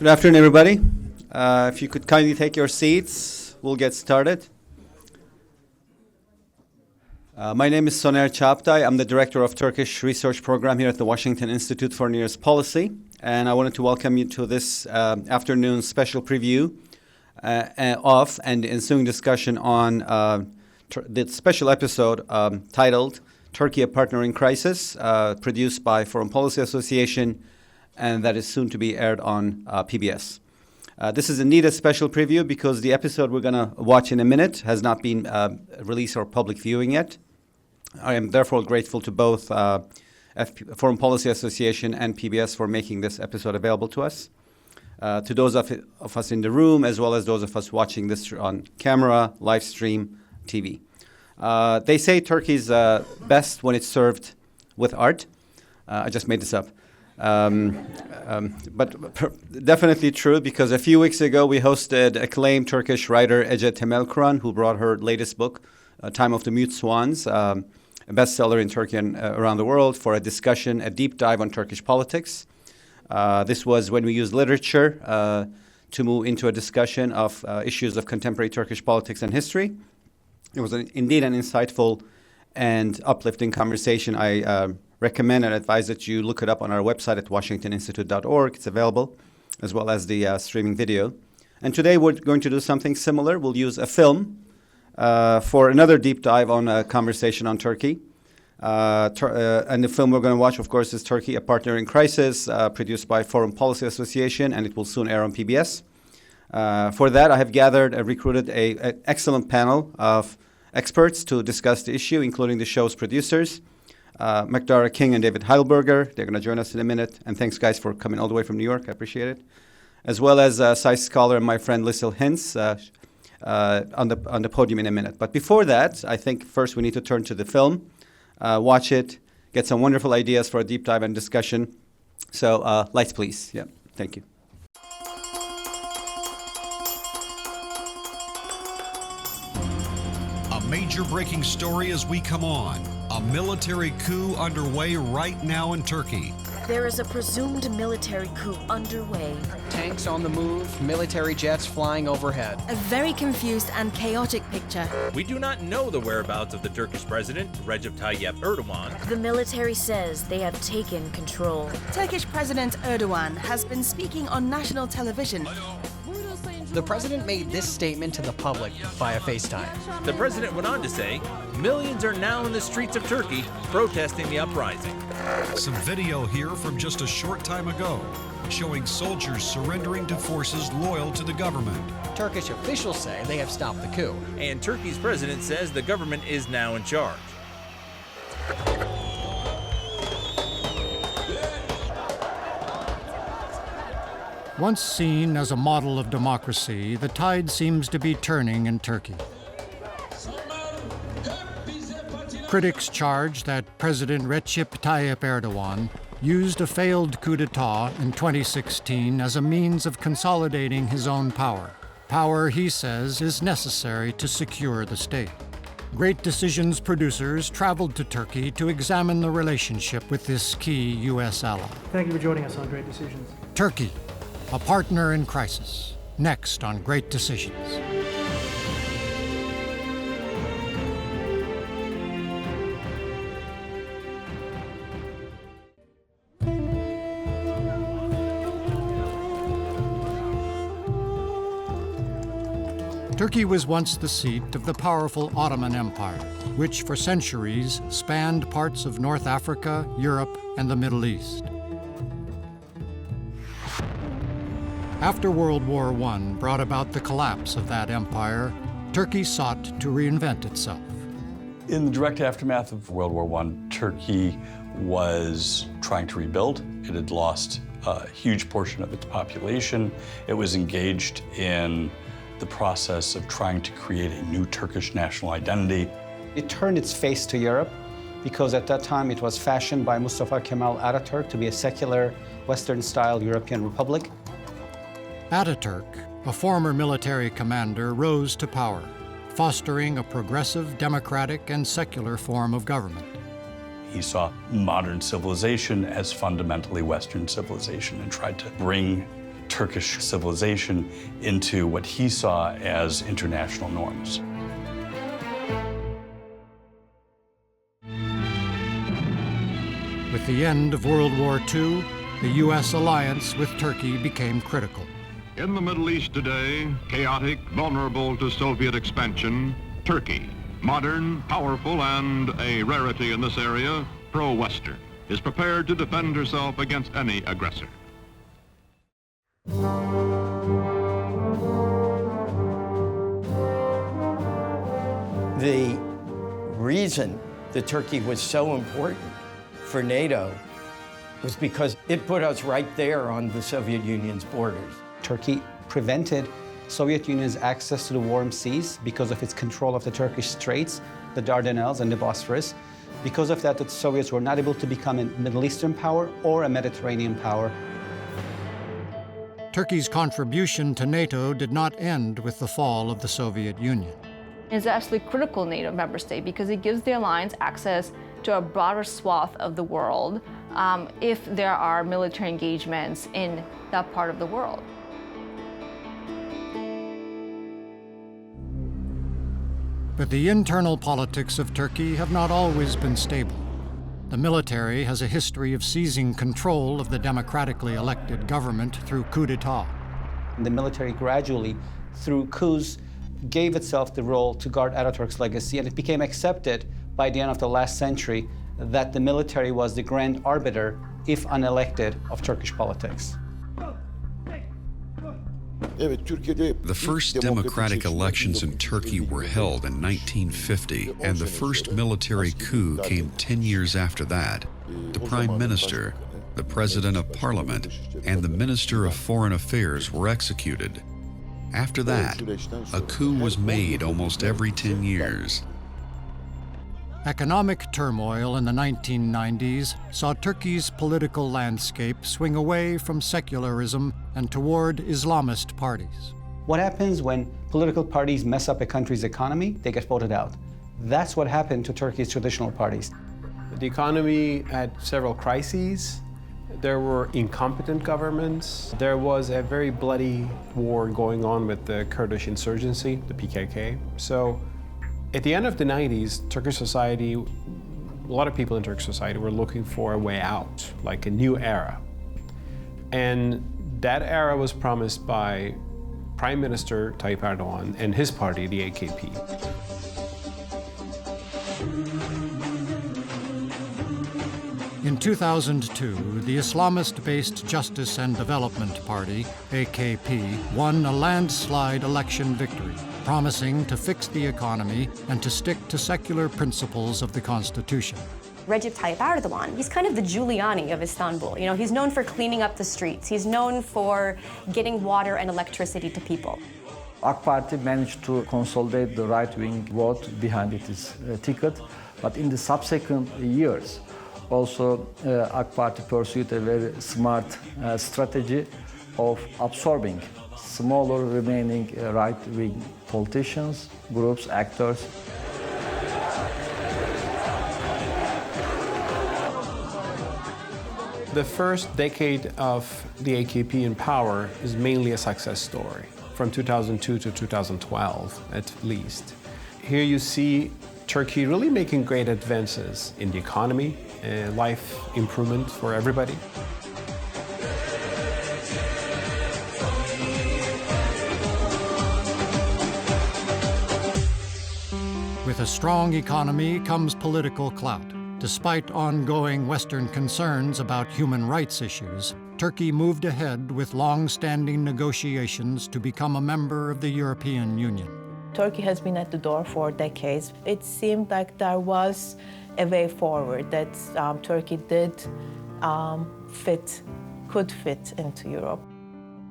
Good afternoon, everybody. If you could kindly take your seats, we'll get started. My name is Soner Cagaptay. I'm the director of Turkish Research Program here at the Washington Institute for Near East Policy, and I wanted to welcome you to this afternoon's special preview of and ensuing discussion on the special episode titled Turkey, a Partner in Crisis, produced by Foreign Policy Association, and that is soon to be aired on PBS. This is indeed a special preview because the episode we're going to watch in a minute has not been released or public viewing yet. I am therefore grateful to both Foreign Policy Association and PBS for making this episode available to us. To those of us in the room, as well as those of us watching this on camera, live stream, TV. They say Turkey's best when it's served with art. I just made this up. But definitely true, because a few weeks ago we hosted acclaimed Turkish writer Ece Temelkuran, who brought her latest book, Time of the Mute Swans, a bestseller in Turkey and around the world, for a discussion, a deep dive on Turkish politics. This was when we used literature to move into a discussion of issues of contemporary Turkish politics and history. It was indeed an insightful and uplifting conversation. I recommend and advise that you look it up on our website at washingtoninstitute.org. It's available, as well as the streaming video. And today we're going to do something similar. We'll use a film for another deep dive on a conversation on Turkey. And the film we're going to watch, of course, is Turkey, a Partner in Crisis, produced by Foreign Policy Association, and it will soon air on PBS. For that, I have gathered and recruited an excellent panel of experts to discuss the issue, including the show's producers, MacDara King and David Heidelberger. They're going to join us in a minute. And thanks, guys, for coming all the way from New York. I appreciate it. As well as science scholar and my friend Lisel Hintz on the podium in a minute. But before that, I think first we need to turn to the film, watch it, get some wonderful ideas for a deep dive and discussion. So lights, please. Yeah, thank you. A major breaking story as we come on. A military coup underway right now in Turkey. There is a presumed military coup underway. Tanks on the move, military jets flying overhead. A very confused and chaotic picture. We do not know the whereabouts of the Turkish president, Recep Tayyip Erdogan. The military says they have taken control. Turkish President Erdogan has been speaking on national television. The president made this statement to the public via FaceTime. The president went on to say, millions are now in the streets of Turkey protesting the uprising. Some video here from just a short time ago, showing soldiers surrendering to forces loyal to the government. Turkish officials say they have stopped the coup. And Turkey's president says the government is now in charge. Once seen as a model of democracy, the tide seems to be turning in Turkey. Critics charge that President Recep Tayyip Erdogan used a failed coup d'etat in 2016 as a means of consolidating his own power. Power, he says, is necessary to secure the state. Great Decisions producers traveled to Turkey to examine the relationship with this key U.S. ally. Thank you for joining us on Great Decisions. Turkey, a partner in crisis. Next on Great Decisions. Turkey was once the seat of the powerful Ottoman Empire, which for centuries spanned parts of North Africa, Europe, and the Middle East. After World War I brought about the collapse of that empire, Turkey sought to reinvent itself. In the direct aftermath of World War I, Turkey was trying to rebuild. It had lost a huge portion of its population. It was engaged in the process of trying to create a new Turkish national identity. It turned its face to Europe because at that time it was fashioned by Mustafa Kemal Ataturk to be a secular, Western-style European republic. Ataturk, a former military commander, rose to power, fostering a progressive, democratic, and secular form of government. He saw modern civilization as fundamentally Western civilization and tried to bring Turkish civilization into what he saw as international norms. With the end of World War II, the U.S. alliance with Turkey became critical. In the Middle East today, chaotic, vulnerable to Soviet expansion, Turkey, modern, powerful, and a rarity in this area, pro-Western, is prepared to defend herself against any aggressor. The reason that Turkey was so important for NATO was because it put us right there on the Soviet Union's borders. Turkey prevented Soviet Union's access to the warm seas because of its control of the Turkish Straits, the Dardanelles, and the Bosphorus. Because of that, the Soviets were not able to become a Middle Eastern power or a Mediterranean power. Turkey's contribution to NATO did not end with the fall of the Soviet Union. It's actually a critical NATO member state because it gives the alliance access to a broader swath of the world if there are military engagements in that part of the world. But the internal politics of Turkey have not always been stable. The military has a history of seizing control of the democratically elected government through coup d'etat. The military gradually, through coups, gave itself the role to guard Ataturk's legacy, and it became accepted by the end of the last century that the military was the grand arbiter, if unelected, of Turkish politics. The first democratic elections in Turkey were held in 1950, and the first military coup came 10 years after that. The Prime Minister, the President of Parliament, and the Minister of Foreign Affairs were executed. After that, a coup was made almost every 10 years. Economic turmoil in the 1990s saw Turkey's political landscape swing away from secularism and toward Islamist parties. What happens when political parties mess up a country's economy? They get voted out. That's what happened to Turkey's traditional parties. The economy had several crises. There were incompetent governments. There was a very bloody war going on with the Kurdish insurgency, the PKK. So at the end of the 90s, Turkish society, a lot of people in Turkish society were looking for a way out, like a new era. And that era was promised by Prime Minister Tayyip Erdogan and his party, the AKP. In 2002, the Islamist-based Justice and Development Party, AKP, won a landslide election victory, promising to fix the economy and to stick to secular principles of the Constitution. Recep Tayyip Erdogan, he's kind of the Giuliani of Istanbul. You know, he's known for cleaning up the streets. He's known for getting water and electricity to people. AK Party managed to consolidate the right-wing vote behind its ticket, but in the subsequent years, also, AK Party pursued a very smart strategy of absorbing smaller remaining right-wing politicians, groups, actors. The first decade of the AKP in power is mainly a success story, from 2002 to 2012 at least. Here you see Turkey really making great advances in the economy, life improvement for everybody. With a strong economy comes political clout. Despite ongoing Western concerns about human rights issues, Turkey moved ahead with long-standing negotiations to become a member of the European Union. Turkey has been at the door for decades. It seemed like there was a way forward, that Turkey could fit into Europe.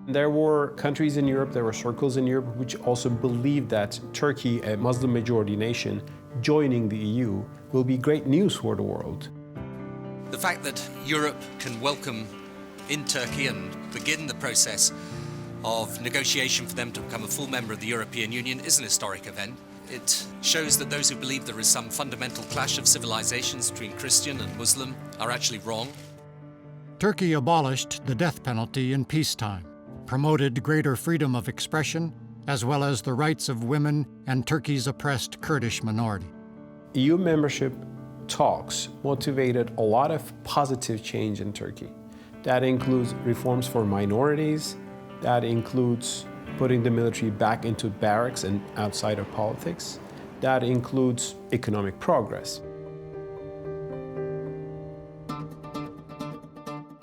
There were countries in Europe, there were circles in Europe which also believed that Turkey, a Muslim-majority nation, joining the EU will be great news for the world. The fact that Europe can welcome in Turkey and begin the process of negotiation for them to become a full member of the European Union is an historic event. It shows that those who believe there is some fundamental clash of civilizations between Christian and Muslim are actually wrong. Turkey abolished the death penalty in peacetime. promoted greater freedom of expression, as well as the rights of women and Turkey's oppressed Kurdish minority. EU membership talks motivated a lot of positive change in Turkey. That includes reforms for minorities, that includes putting the military back into barracks and outside of politics, that includes economic progress.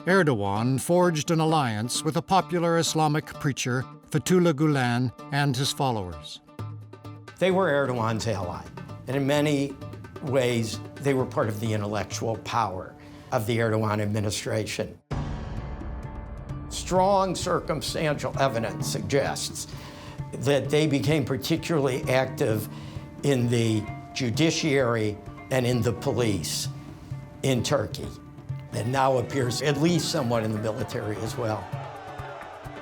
Erdogan forged an alliance with a popular Islamic preacher, Fethullah Gulen, and his followers. They were Erdogan's ally, and in many ways, they were part of the intellectual power of the Erdogan administration. Strong circumstantial evidence suggests that they became particularly active in the judiciary and in the police in Turkey, and now appears at least somewhat in the military as well.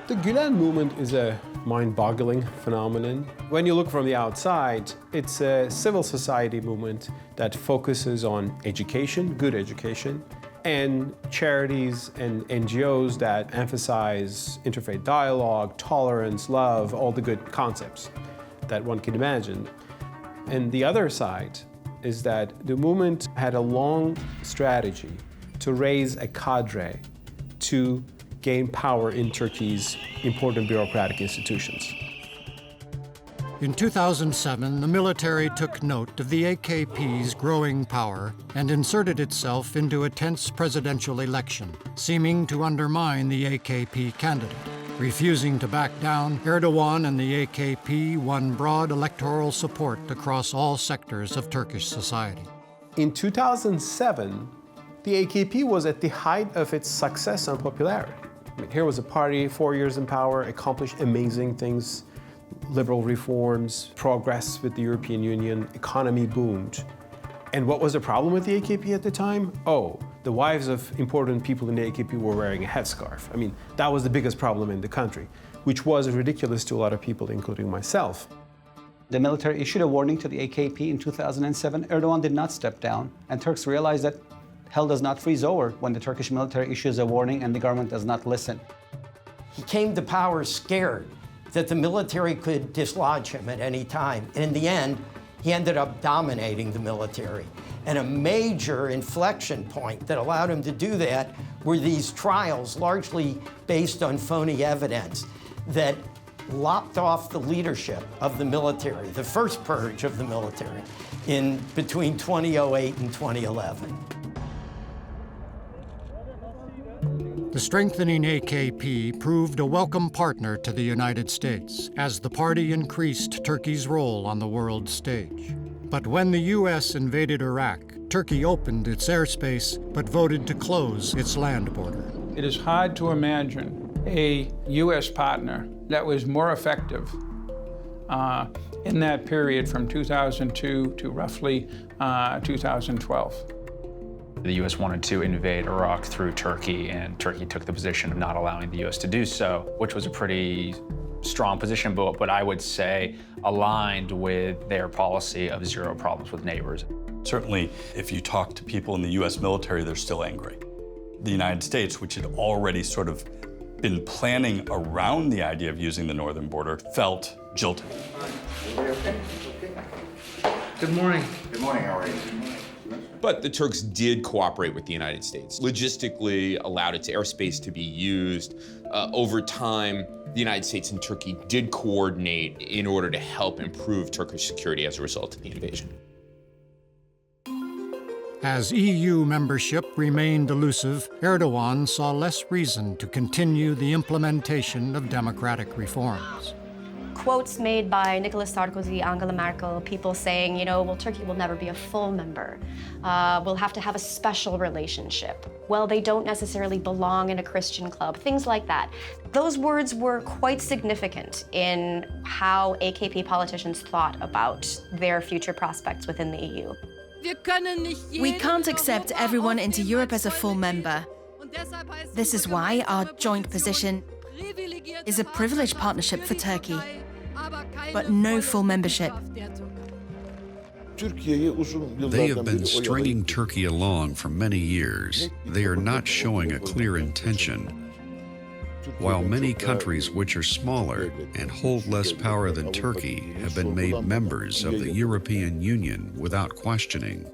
The Gulen movement is a mind-boggling phenomenon. When you look from the outside, it's a civil society movement that focuses on education, good education, and charities and NGOs that emphasize interfaith dialogue, tolerance, love, all the good concepts that one can imagine. And the other side is that the movement had a long strategy to raise a cadre to gain power in Turkey's important bureaucratic institutions. In 2007, the military took note of the AKP's growing power and inserted itself into a tense presidential election, seeming to undermine the AKP candidate. Refusing to back down, Erdogan and the AKP won broad electoral support across all sectors of Turkish society. In 2007, the AKP was at the height of its success and popularity. I mean, here was a party, 4 years in power, accomplished amazing things, liberal reforms, progress with the European Union, economy boomed. And what was the problem with the AKP at the time? Oh, the wives of important people in the AKP were wearing a headscarf. I mean, that was the biggest problem in the country, which was ridiculous to a lot of people, including myself. The military issued a warning to the AKP in 2007. Erdogan did not step down, and Turks realized that hell does not freeze over when the Turkish military issues a warning and the government does not listen. He came to power scared that the military could dislodge him at any time. And in the end, he ended up dominating the military. And a major inflection point that allowed him to do that were these trials, largely based on phony evidence, that lopped off the leadership of the military, the first purge of the military, in between 2008 and 2011. The strengthening AKP proved a welcome partner to the United States as the party increased Turkey's role on the world stage. But when the U.S. invaded Iraq, Turkey opened its airspace but voted to close its land border. It is hard to imagine a U.S. partner that was more effective in that period from 2002 to roughly 2012. The U.S. wanted to invade Iraq through Turkey, and Turkey took the position of not allowing the U.S. to do so, which was a pretty strong position, but I would say aligned with their policy of zero problems with neighbors. Certainly, if you talk to people in the U.S. military, they're still angry. The United States, which had already sort of been planning around the idea of using the northern border, felt jilted. Good morning. Good morning, how are you? But the Turks did cooperate with the United States, logistically allowed its airspace to be used. Over time, the United States and Turkey did coordinate in order to help improve Turkish security as a result of the invasion. As EU membership remained elusive, Erdogan saw less reason to continue the implementation of democratic reforms. Quotes made by Nicolas Sarkozy, Angela Merkel, people saying, well, Turkey will never be a full member. We'll have to have a special relationship. Well, they don't necessarily belong in a Christian club, things like that. Those words were quite significant in how AKP politicians thought about their future prospects within the EU. We can't accept everyone into Europe as a full member. This is why our joint position is a privileged partnership for Turkey, but no full membership. They have been stringing Turkey along for many years. They are not showing a clear intention. while many countries which are smaller and hold less power than Turkey have been made members of the European Union without questioning.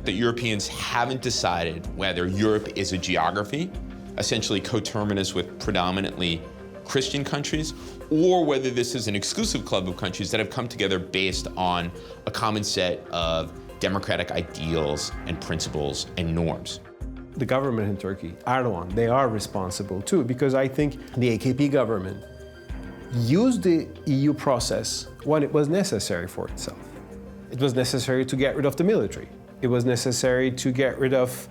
The Europeans haven't decided whether Europe is a geography, essentially coterminous with predominantly Christian countries, or whether this is an exclusive club of countries that have come together based on a common set of democratic ideals and principles and norms. The government in Turkey, Erdogan, they are responsible too, because I think the AKP government used the EU process when it was necessary for itself. It was necessary to get rid of the military. It was necessary to get rid of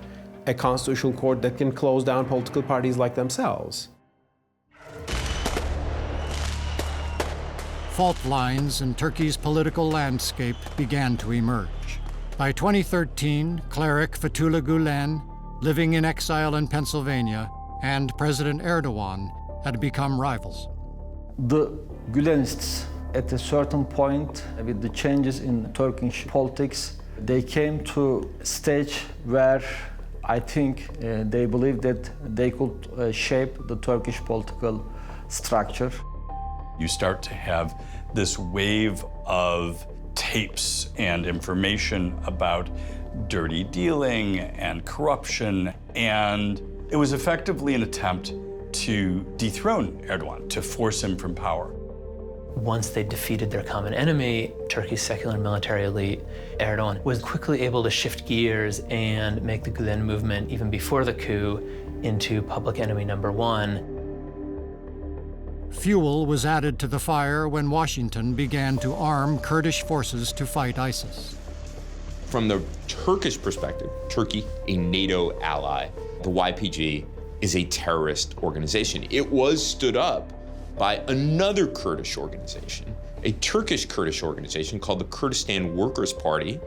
a constitutional court that can close down political parties like themselves. Fault lines in Turkey's political landscape began to emerge. By 2013, cleric Fethullah Gulen, living in exile in Pennsylvania, and President Erdogan had become rivals. The Gülenists, at a certain point, with the changes in Turkish politics, they came to a stage where I think they believed that they could shape the Turkish political structure. You start to have this wave of tapes and information about dirty dealing and corruption, and it was effectively an attempt to dethrone Erdogan, to force him from power. Once they defeated their common enemy, Turkey's secular military elite, Erdogan was quickly able to shift gears and make the Gulen movement, even before the coup, into public enemy number one. Fuel was added to the fire when Washington began to arm Kurdish forces to fight ISIS. From the Turkish perspective, Turkey, a NATO ally, the YPG is a terrorist organization. It was stood up by another Kurdish organization, a Turkish Kurdish organization called the Kurdistan Workers' Party,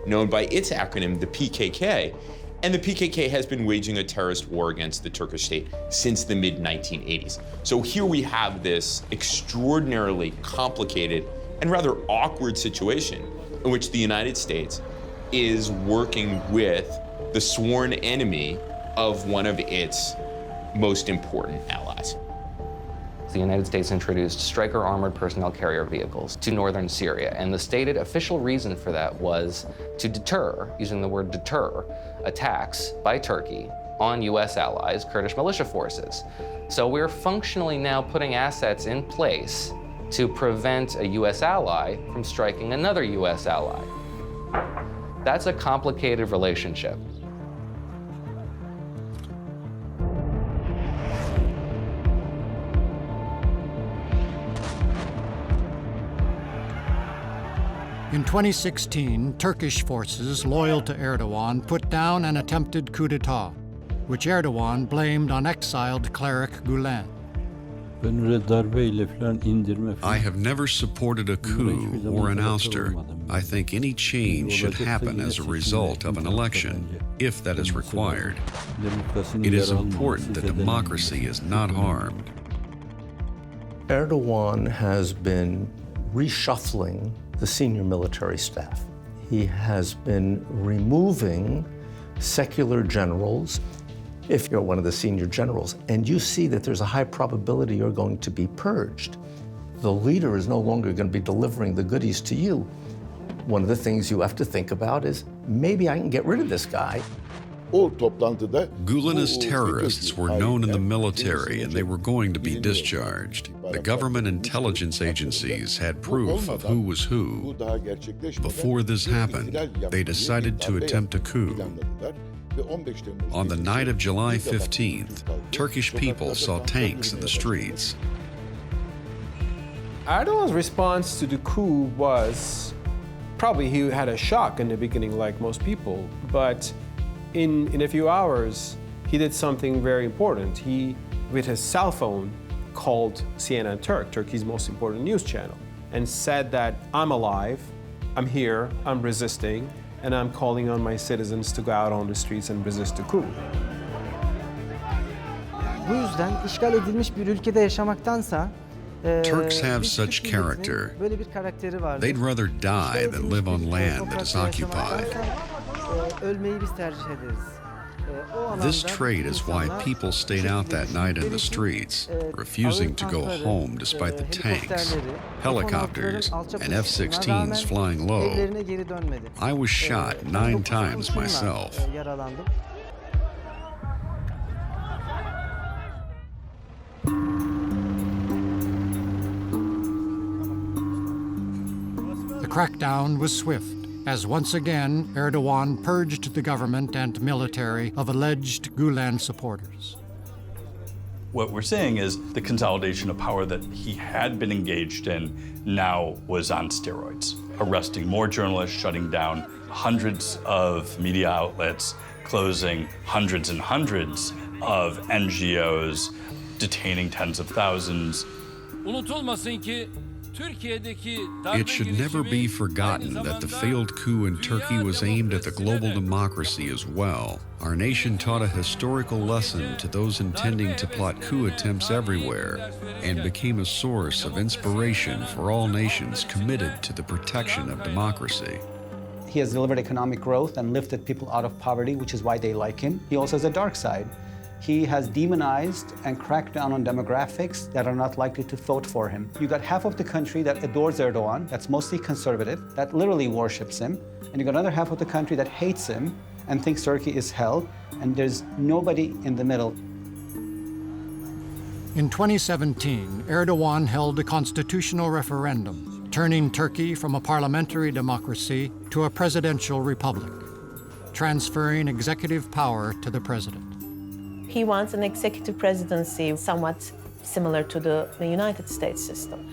known by its acronym, the PKK. And the PKK has been waging a terrorist war against the Turkish state since the mid-1980s. So here we have this extraordinarily complicated and rather awkward situation in which the United States is working with the sworn enemy of one of its most important allies. The United States introduced Stryker armored personnel carrier vehicles to northern Syria, and the stated official reason for that was to deter, using the word deter, attacks by Turkey on US allies, Kurdish militia forces. So we're functionally now putting assets in place to prevent a US ally from striking another US ally. That's a complicated relationship. In 2016, Turkish forces loyal to Erdogan put down an attempted coup d'etat, which Erdogan blamed on exiled cleric Gulen. I have never supported a coup or an ouster. I think any change should happen as a result of an election, if that is required. It is important that democracy is not harmed. Erdogan has been reshuffling the senior military staff. He has been removing secular generals. If you're one of the senior generals and you see that there's a high probability you're going to be purged, the leader is no longer going to be delivering the goodies to you. One of the things you have to think about is, maybe I can get rid of this guy. Gulenist terrorists were known in the military and they were going to be discharged. The government intelligence agencies had proof of who was who. Before this happened, they decided to attempt a coup. On the night of July 15th, Turkish people saw tanks in the streets. Erdogan's response to the coup was, probably he had a shock in the beginning like most people, but in a few hours, he did something very important. He, with his cell phone, called CNN Turk, Turkey's most important news channel, and said that I'm alive, I'm here, I'm resisting, and I'm calling on my citizens to go out on the streets and resist the coup. Bu yüzden işgal edilmiş bir ülkede yaşamaktansa Turks have such character. They'd rather die than live on land that is occupied. Ölmeyi biz tercih ederiz. This trait is why people stayed out that night in the streets, refusing to go home despite the tanks, helicopters, and F-16s flying low. I was shot 9 times myself. The crackdown was swift, as once again Erdogan purged the government and military of alleged Gulen supporters. What we're seeing is the consolidation of power that he had been engaged in now was on steroids. Arresting more journalists, shutting down hundreds of media outlets, closing hundreds and hundreds of NGOs, detaining tens of thousands. It should never be forgotten that the failed coup in Turkey was aimed at the global democracy as well. Our nation taught a historical lesson to those intending to plot coup attempts everywhere and became a source of inspiration for all nations committed to the protection of democracy. He has delivered economic growth and lifted people out of poverty, which is why they like him. He also has a dark side. He has demonized and cracked down on demographics that are not likely to vote for him. You got half of the country that adores Erdogan, that's mostly conservative, that literally worships him, and you got another half of the country that hates him and thinks Turkey is hell, and there's nobody in the middle. In 2017, Erdogan held a constitutional referendum, turning Turkey from a parliamentary democracy to a presidential republic, transferring executive power to the president. He wants an executive presidency somewhat similar to the United States system.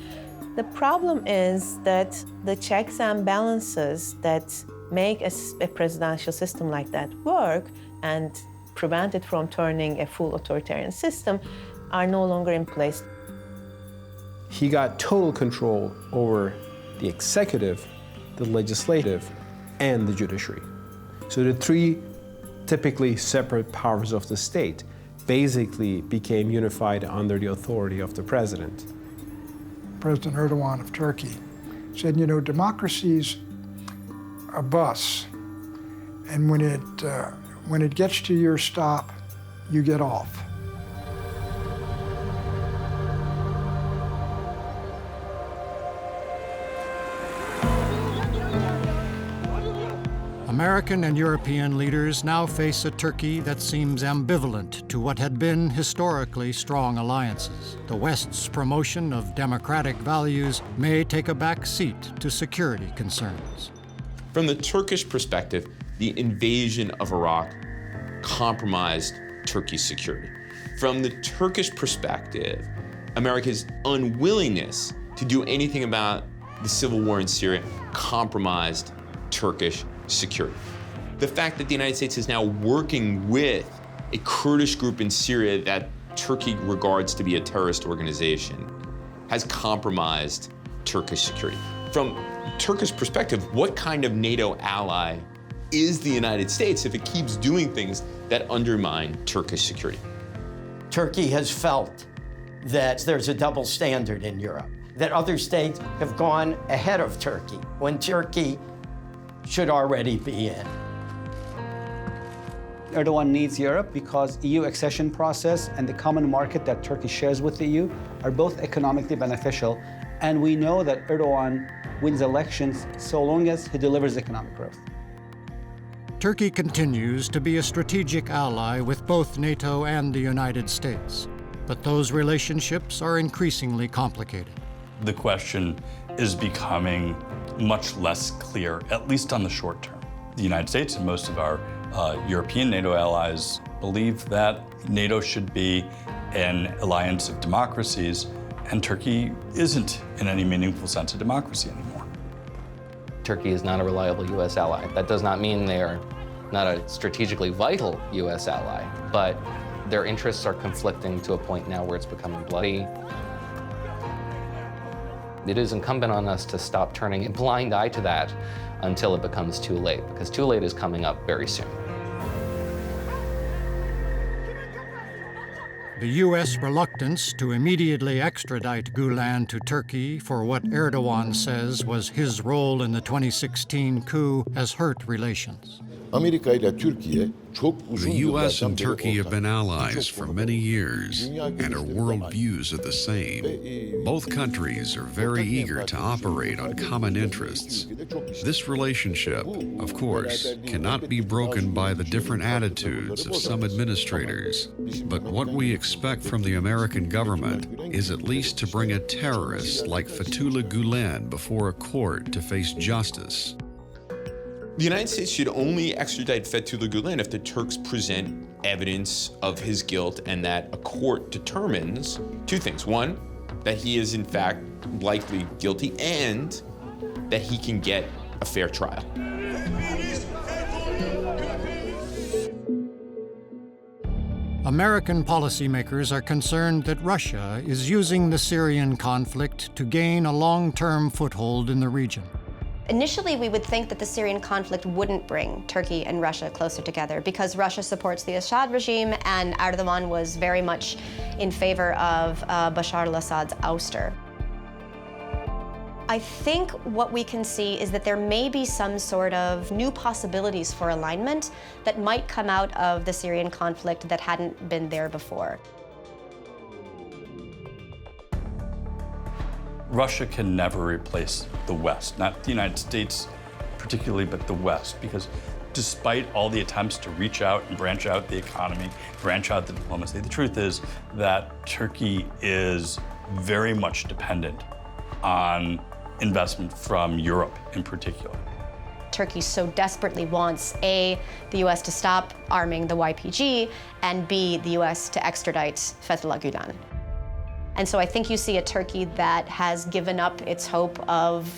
The problem is that the checks and balances that make a presidential system like that work and prevent it from turning a full authoritarian system are no longer in place. He got total control over the executive, the legislative, and the judiciary. So the 3 typically separate powers of the state basically became unified under the authority of the president. President Erdogan of Turkey said, you know, democracy's a bus, and when it gets to your stop, you get off. American and European leaders now face a Turkey that seems ambivalent to what had been historically strong alliances. The West's promotion of democratic values may take a back seat to security concerns. From the Turkish perspective, the invasion of Iraq compromised Turkey's security. From the Turkish perspective, America's unwillingness to do anything about the civil war in Syria compromised Turkish security. The fact that the United States is now working with a Kurdish group in Syria that Turkey regards to be a terrorist organization has compromised Turkish security. From Turkish perspective, what kind of NATO ally is the United States if it keeps doing things that undermine Turkish security? Turkey has felt that there's a double standard in Europe, that other states have gone ahead of Turkey when Turkey should already be in. Erdogan needs Europe because EU accession process and the common market that Turkey shares with the EU are both economically beneficial. And we know that Erdogan wins elections so long as he delivers economic growth. Turkey continues to be a strategic ally with both NATO and the United States, but those relationships are increasingly complicated. The question is becoming much less clear, at least on the short term. The United States and most of our European NATO allies believe that NATO should be an alliance of democracies, and Turkey isn't, in any meaningful sense, a democracy anymore. Turkey is not a reliable U.S. ally. That does not mean they are not a strategically vital U.S. ally, but their interests are conflicting to a point now where it's becoming bloody. It is incumbent on us to stop turning a blind eye to that until it becomes too late, because too late is coming up very soon. The U.S. reluctance to immediately extradite Gulen to Turkey for what Erdogan says was his role in the 2016 coup has hurt relations. Amerika ile Türkiye çok uzun The U.S. yıllardan and beri Turkey have been ortak. allies for many years, and our worldviews are the same. Both countries are very eager to operate on common interests. This relationship, of course, cannot be broken by the different attitudes of some administrators, but what we expect from the American government is at least to bring a terrorist like Fethullah Gulen before a court to face justice. The United States should only extradite Fethullah Gulen if the Turks present evidence of his guilt and that a court determines two things. One, that he is in fact likely guilty and that he can get a fair trial. American policymakers are concerned that Russia is using the Syrian conflict to gain a long-term foothold in the region. Initially, we would think that the Syrian conflict wouldn't bring Turkey and Russia closer together because Russia supports the Assad regime and Erdogan was very much in favor of Bashar al-Assad's ouster. I think what we can see is that there may be some sort of new possibilities for alignment that might come out of the Syrian conflict that hadn't been there before. Russia can never replace the West, not the United States particularly, but the West, because despite all the attempts to reach out and branch out the economy, branch out the diplomacy, the truth is that Turkey is very much dependent on investment from Europe in particular. Turkey so desperately wants A, the US to stop arming the YPG, and B, the US to extradite Fethullah Gulen. And so I think you see a Turkey that has given up its hope of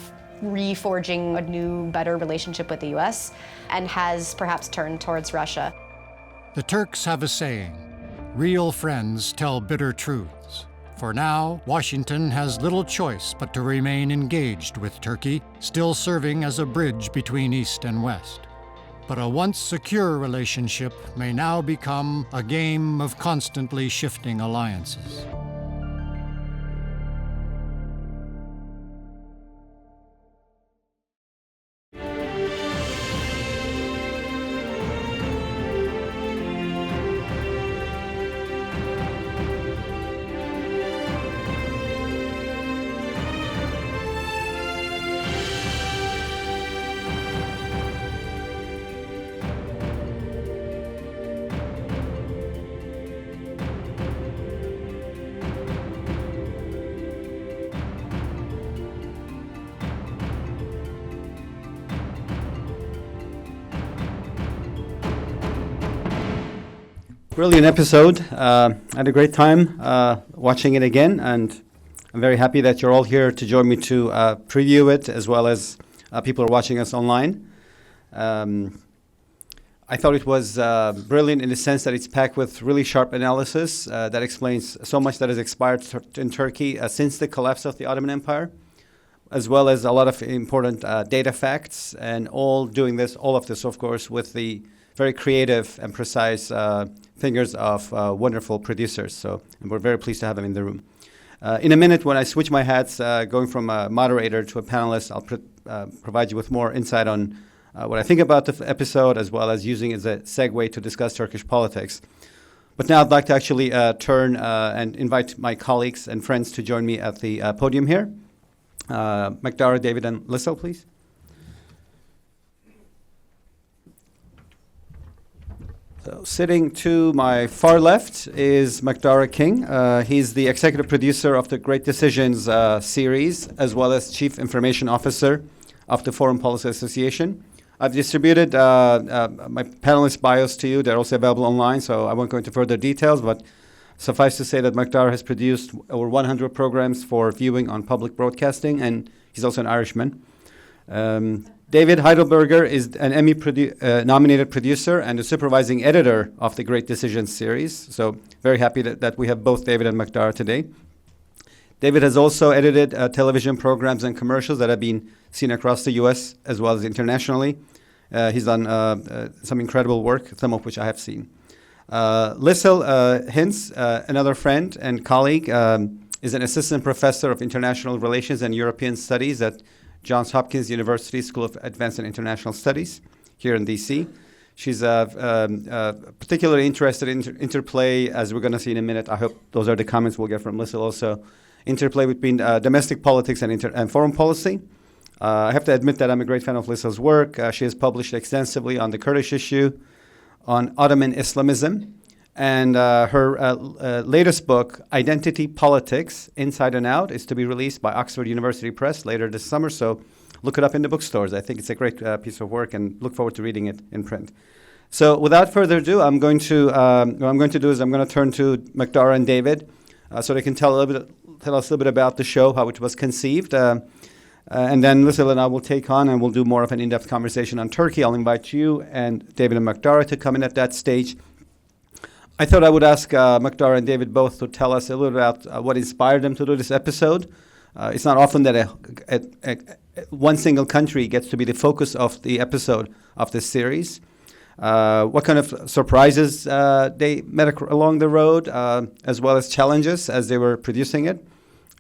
reforging a new, better relationship with the US and has perhaps turned towards Russia. The Turks have a saying, real friends tell bitter truths. For now, Washington has little choice but to remain engaged with Turkey, still serving as a bridge between East and West. But a once secure relationship may now become a game of constantly shifting alliances. Brilliant episode. I had a great time watching it again, and I'm very happy that you're all here to join me to preview it, as well as people are watching us online. I thought it was brilliant in the sense that it's packed with really sharp analysis that explains so much that has expired in Turkey since the collapse of the Ottoman Empire, as well as a lot of important data facts, and all of this, of course, with the very creative and precise fingers of wonderful producers. So, and we're very pleased to have them in the room. In a minute, when I switch my hats, going from a moderator to a panelist, I'll provide you with more insight on what I think about the episode, as well as using it as a segue to discuss Turkish politics. But now I'd like to actually turn and invite my colleagues and friends to join me at the podium here. MacDara, David, and Lisel, please. So sitting to my far left is MacDara King. He's the executive producer of the Great Decisions series, as well as chief information officer of the Foreign Policy Association. I've distributed my panelist bios to you. They're also available online, so I won't go into further details, but suffice to say that MacDara has produced over 100 programs for viewing on public broadcasting, and he's also an Irishman. David Heidelberger is an Emmy-nominated producer and a supervising editor of the Great Decisions series. So very happy that we have both David and MacDara today. David has also edited television programs and commercials that have been seen across the U.S. as well as internationally. He's done some incredible work, some of which I have seen. Lisel Hintz, another friend and colleague, is an assistant professor of international relations and European studies at Johns Hopkins University School of Advanced and International Studies here in D.C. She's particularly interested in interplay, as we're going to see in a minute. I hope those are the comments we'll get from Lisel also. Interplay between domestic politics and foreign policy. I have to admit that I'm a great fan of Lisel's work. She has published extensively on the Kurdish issue, on Ottoman Islamism, and her latest book, Identity Politics, Inside and Out, is to be released by Oxford University Press later this summer, so look it up in the bookstores. I think it's a great piece of work and look forward to reading it in print. So without further ado, what I'm going to do is I'm going to turn to MacDara and David so they can tell us a little bit about the show, how it was conceived. And then Lisel and I will take on and we'll do more of an in-depth conversation on Turkey. I'll invite you and David and MacDara to come in at that stage. I thought I would ask MacDara and David both to tell us a little about what inspired them to do this episode. It's not often that one single country gets to be the focus of the episode of this series. What kind of surprises they met along the road, as well as challenges as they were producing it.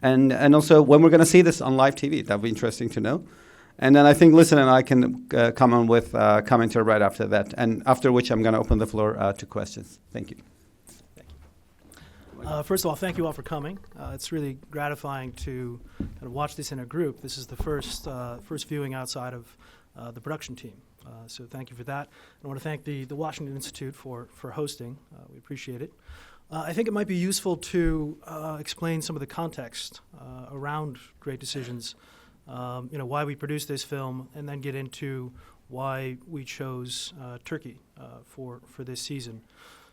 And also when we're going to see this on live TV. That would be interesting to know. And then I think Lisel and I can come on with commentary right after that, and after which I'm going to open the floor to questions. Thank you. First of all, thank you all for coming. It's really gratifying to kind of watch this in a group. This is the first viewing outside of the production team. So thank you for that. I want to thank the Washington Institute for hosting. We appreciate it. I think it might be useful to explain some of the context around Great Decisions, why we produced this film, and then get into why we chose Turkey for this season.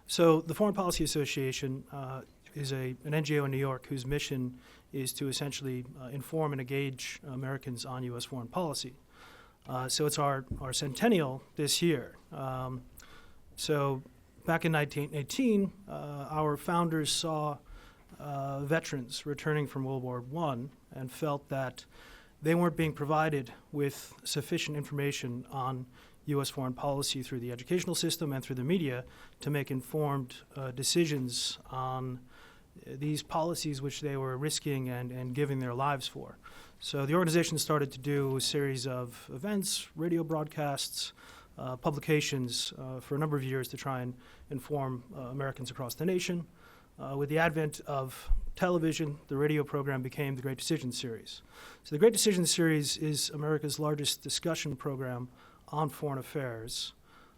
So the Foreign Policy Association is an NGO in New York whose mission is to essentially inform and engage Americans on U.S. foreign policy. So it's our centennial this year. So back in 1918, our founders saw veterans returning from World War I and felt that they weren't being provided with sufficient information on U.S. foreign policy through the educational system and through the media to make informed decisions on these policies which they were risking and giving their lives for. So the organization started to do a series of events, radio broadcasts, publications for a number of years to try and inform Americans across the nation. With the advent of television, the radio program became the Great Decisions Series. So the Great Decisions Series is America's largest discussion program on foreign affairs.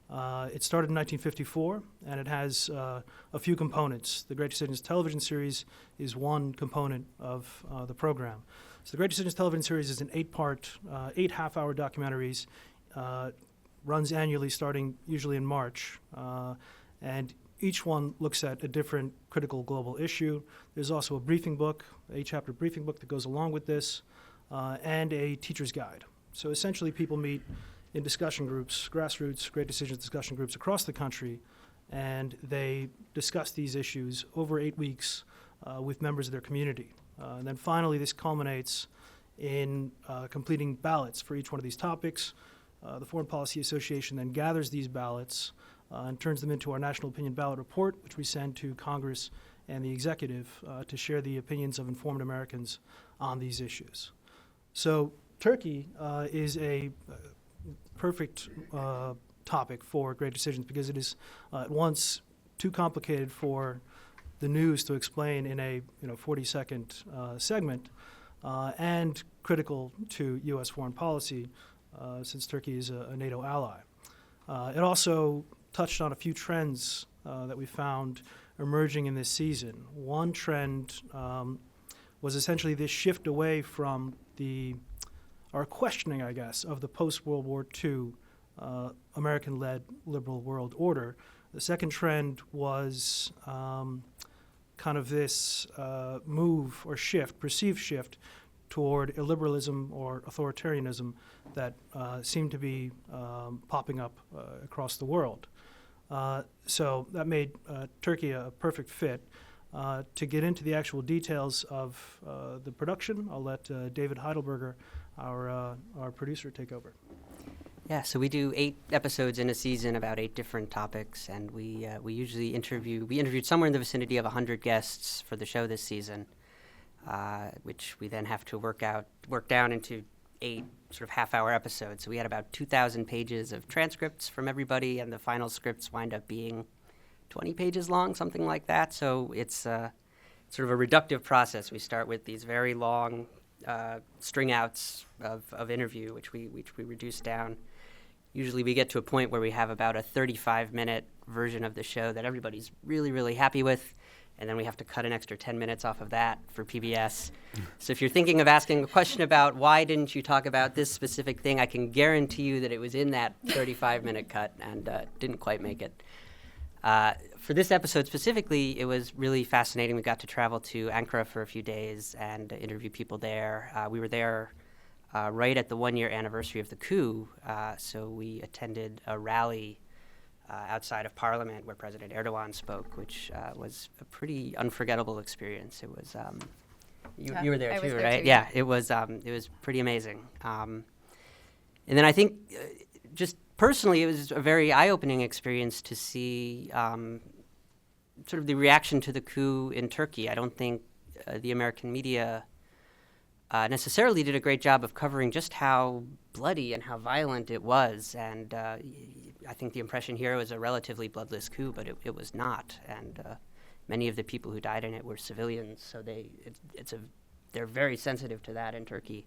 It started in 1954, and it has a few components. The Great Decisions television series is one component of the program. So the Great Decisions television series is an 8-part, 8 half-hour documentaries, runs annually starting usually in March, and each one looks at a different critical global issue. There's also a briefing book, a 8-chapter briefing book that goes along with this, and a teacher's guide. So essentially people meet in discussion groups, grassroots Great Decisions discussion groups across the country, and they discuss these issues over 8 weeks with members of their community. And then finally this culminates in completing ballots for each one of these topics. The Foreign Policy Association then gathers these ballots and turns them into our National Opinion Ballot Report, which we send to Congress and the executive to share the opinions of informed Americans on these issues. So Turkey is a perfect topic for Great Decisions because it is at once too complicated for the news to explain in a 40-second segment and critical to U.S. foreign policy since Turkey is a NATO ally. It also touched on a few trends that we found emerging in this season. One trend was essentially this shift away from our questioning, I guess, of the post-World War II American-led liberal world order. The second trend was kind of this move or shift, perceived shift, toward illiberalism or authoritarianism that seemed to be popping up across the world. So that made Turkey a perfect fit. To get into the actual details of the production, I'll let David Heidelberger, our producer, take over. Yeah, so we do 8 episodes in a season about 8 different topics, and we usually interviewed somewhere in the vicinity of 100 guests for the show this season, which we then have to work down into 8 sort of half-hour episodes. So we had about 2,000 pages of transcripts from everybody, and the final scripts wind up being 20 pages long, something like that. So it's sort of a reductive process. We start with these very long string outs of interview, which we reduce down. Usually we get to a point where we have about a 35-minute version of the show that everybody's really, really happy with, and then we have to cut an extra 10 minutes off of that for PBS. So if you're thinking of asking a question about why didn't you talk about this specific thing, I can guarantee you that it was in that 35-minute cut and didn't quite make it. For this episode specifically, it was really fascinating. We got to travel to Ankara for a few days and interview people there. We were there right at the 1-year anniversary of the coup, so we attended a rally outside of Parliament where President Erdogan spoke, which was a pretty unforgettable experience. It was you were there too, right? Yeah, it was pretty amazing. And then I think just personally, it was a very eye-opening experience to see sort of the reaction to the coup in Turkey. I don't think the American media necessarily did a great job of covering just how bloody and how violent it was. And I think the impression here was a relatively bloodless coup, but it was not. And many of the people who died in it were civilians, so they're very sensitive to that in Turkey,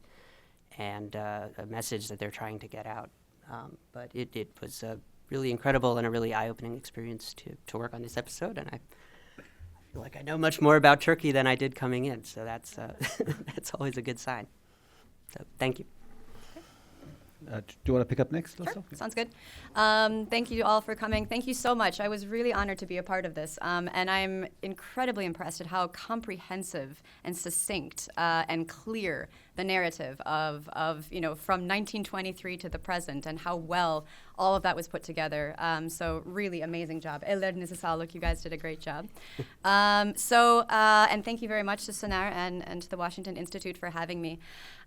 and a message that they're trying to get out. But it was a really incredible and a really eye-opening experience to work on this episode, and I feel like I know much more about Turkey than I did coming in, so that's that's always a good sign. So thank you. Do you want to pick up next, Lisel? Sure, sounds good. Thank you all for coming. Thank you so much. I was really honored to be a part of this, and I'm incredibly impressed at how comprehensive and succinct and clear the narrative of from 1923 to the present, and how well all of that was put together. So really amazing job. Ellerinize sağlık. You guys did a great job. And thank you very much to Soner and to the Washington Institute for having me.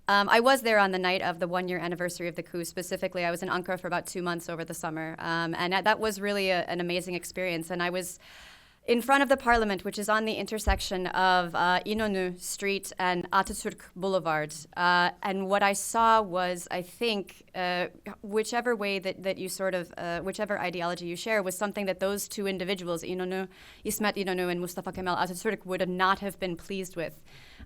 I was there on the night of the 1-year anniversary of the coup. Specifically, I was in Ankara for about 2 months over the summer, and that was really an amazing experience. And I was in front of the parliament, which is on the intersection of İnönü Street and Atatürk Boulevard. And what I saw was, I think, whichever way that you sort of, whichever ideology you share, was something that those two individuals, İsmet İnönü and Mustafa Kemal Atatürk, would not have been pleased with.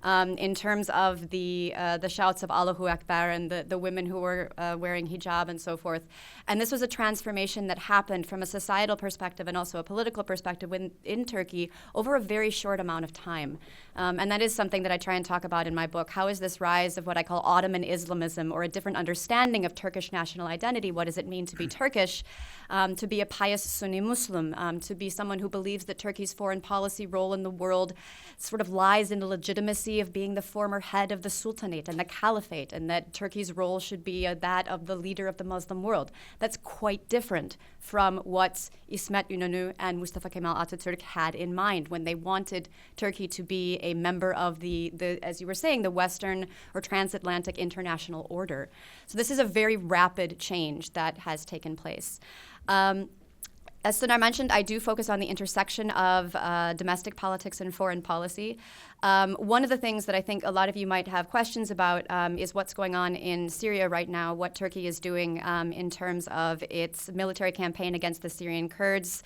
In terms of the shouts of Allahu Akbar and the women who were wearing hijab and so forth. And this was a transformation that happened from a societal perspective and also a political perspective in Turkey over a very short amount of time. And that is something that I try and talk about in my book. How is this rise of what I call Ottoman Islamism, or a different understanding of Turkish national identity? What does it mean to be Turkish, to be a pious Sunni Muslim, to be someone who believes that Turkey's foreign policy role in the world sort of lies in the legitimacy of being the former head of the Sultanate and the Caliphate, and that Turkey's role should be that of the leader of the Muslim world. That's quite different from what İsmet İnönü and Mustafa Kemal Atatürk had in mind when they wanted Turkey to be a member of the as you were saying, the Western or transatlantic international order. So this is a very rapid change that has taken place. As Soner mentioned, I do focus on the intersection of domestic politics and foreign policy. One of the things that I think a lot of you might have questions about is what's going on in Syria right now, what Turkey is doing in terms of its military campaign against the Syrian Kurds,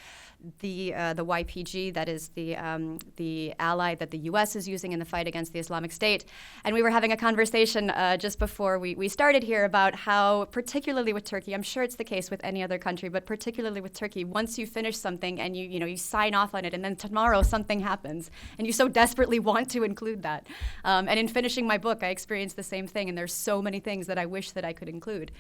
the YPG, that is the ally that the U.S. is using in the fight against the Islamic State. And we were having a conversation just before we started here about how, particularly with Turkey, I'm sure it's the case with any other country, but particularly with Turkey, once you finish something and you sign off on it, and then tomorrow something happens, and you so desperately want to include that. And in finishing my book, I experienced the same thing, and there's so many things that I wish that I could include.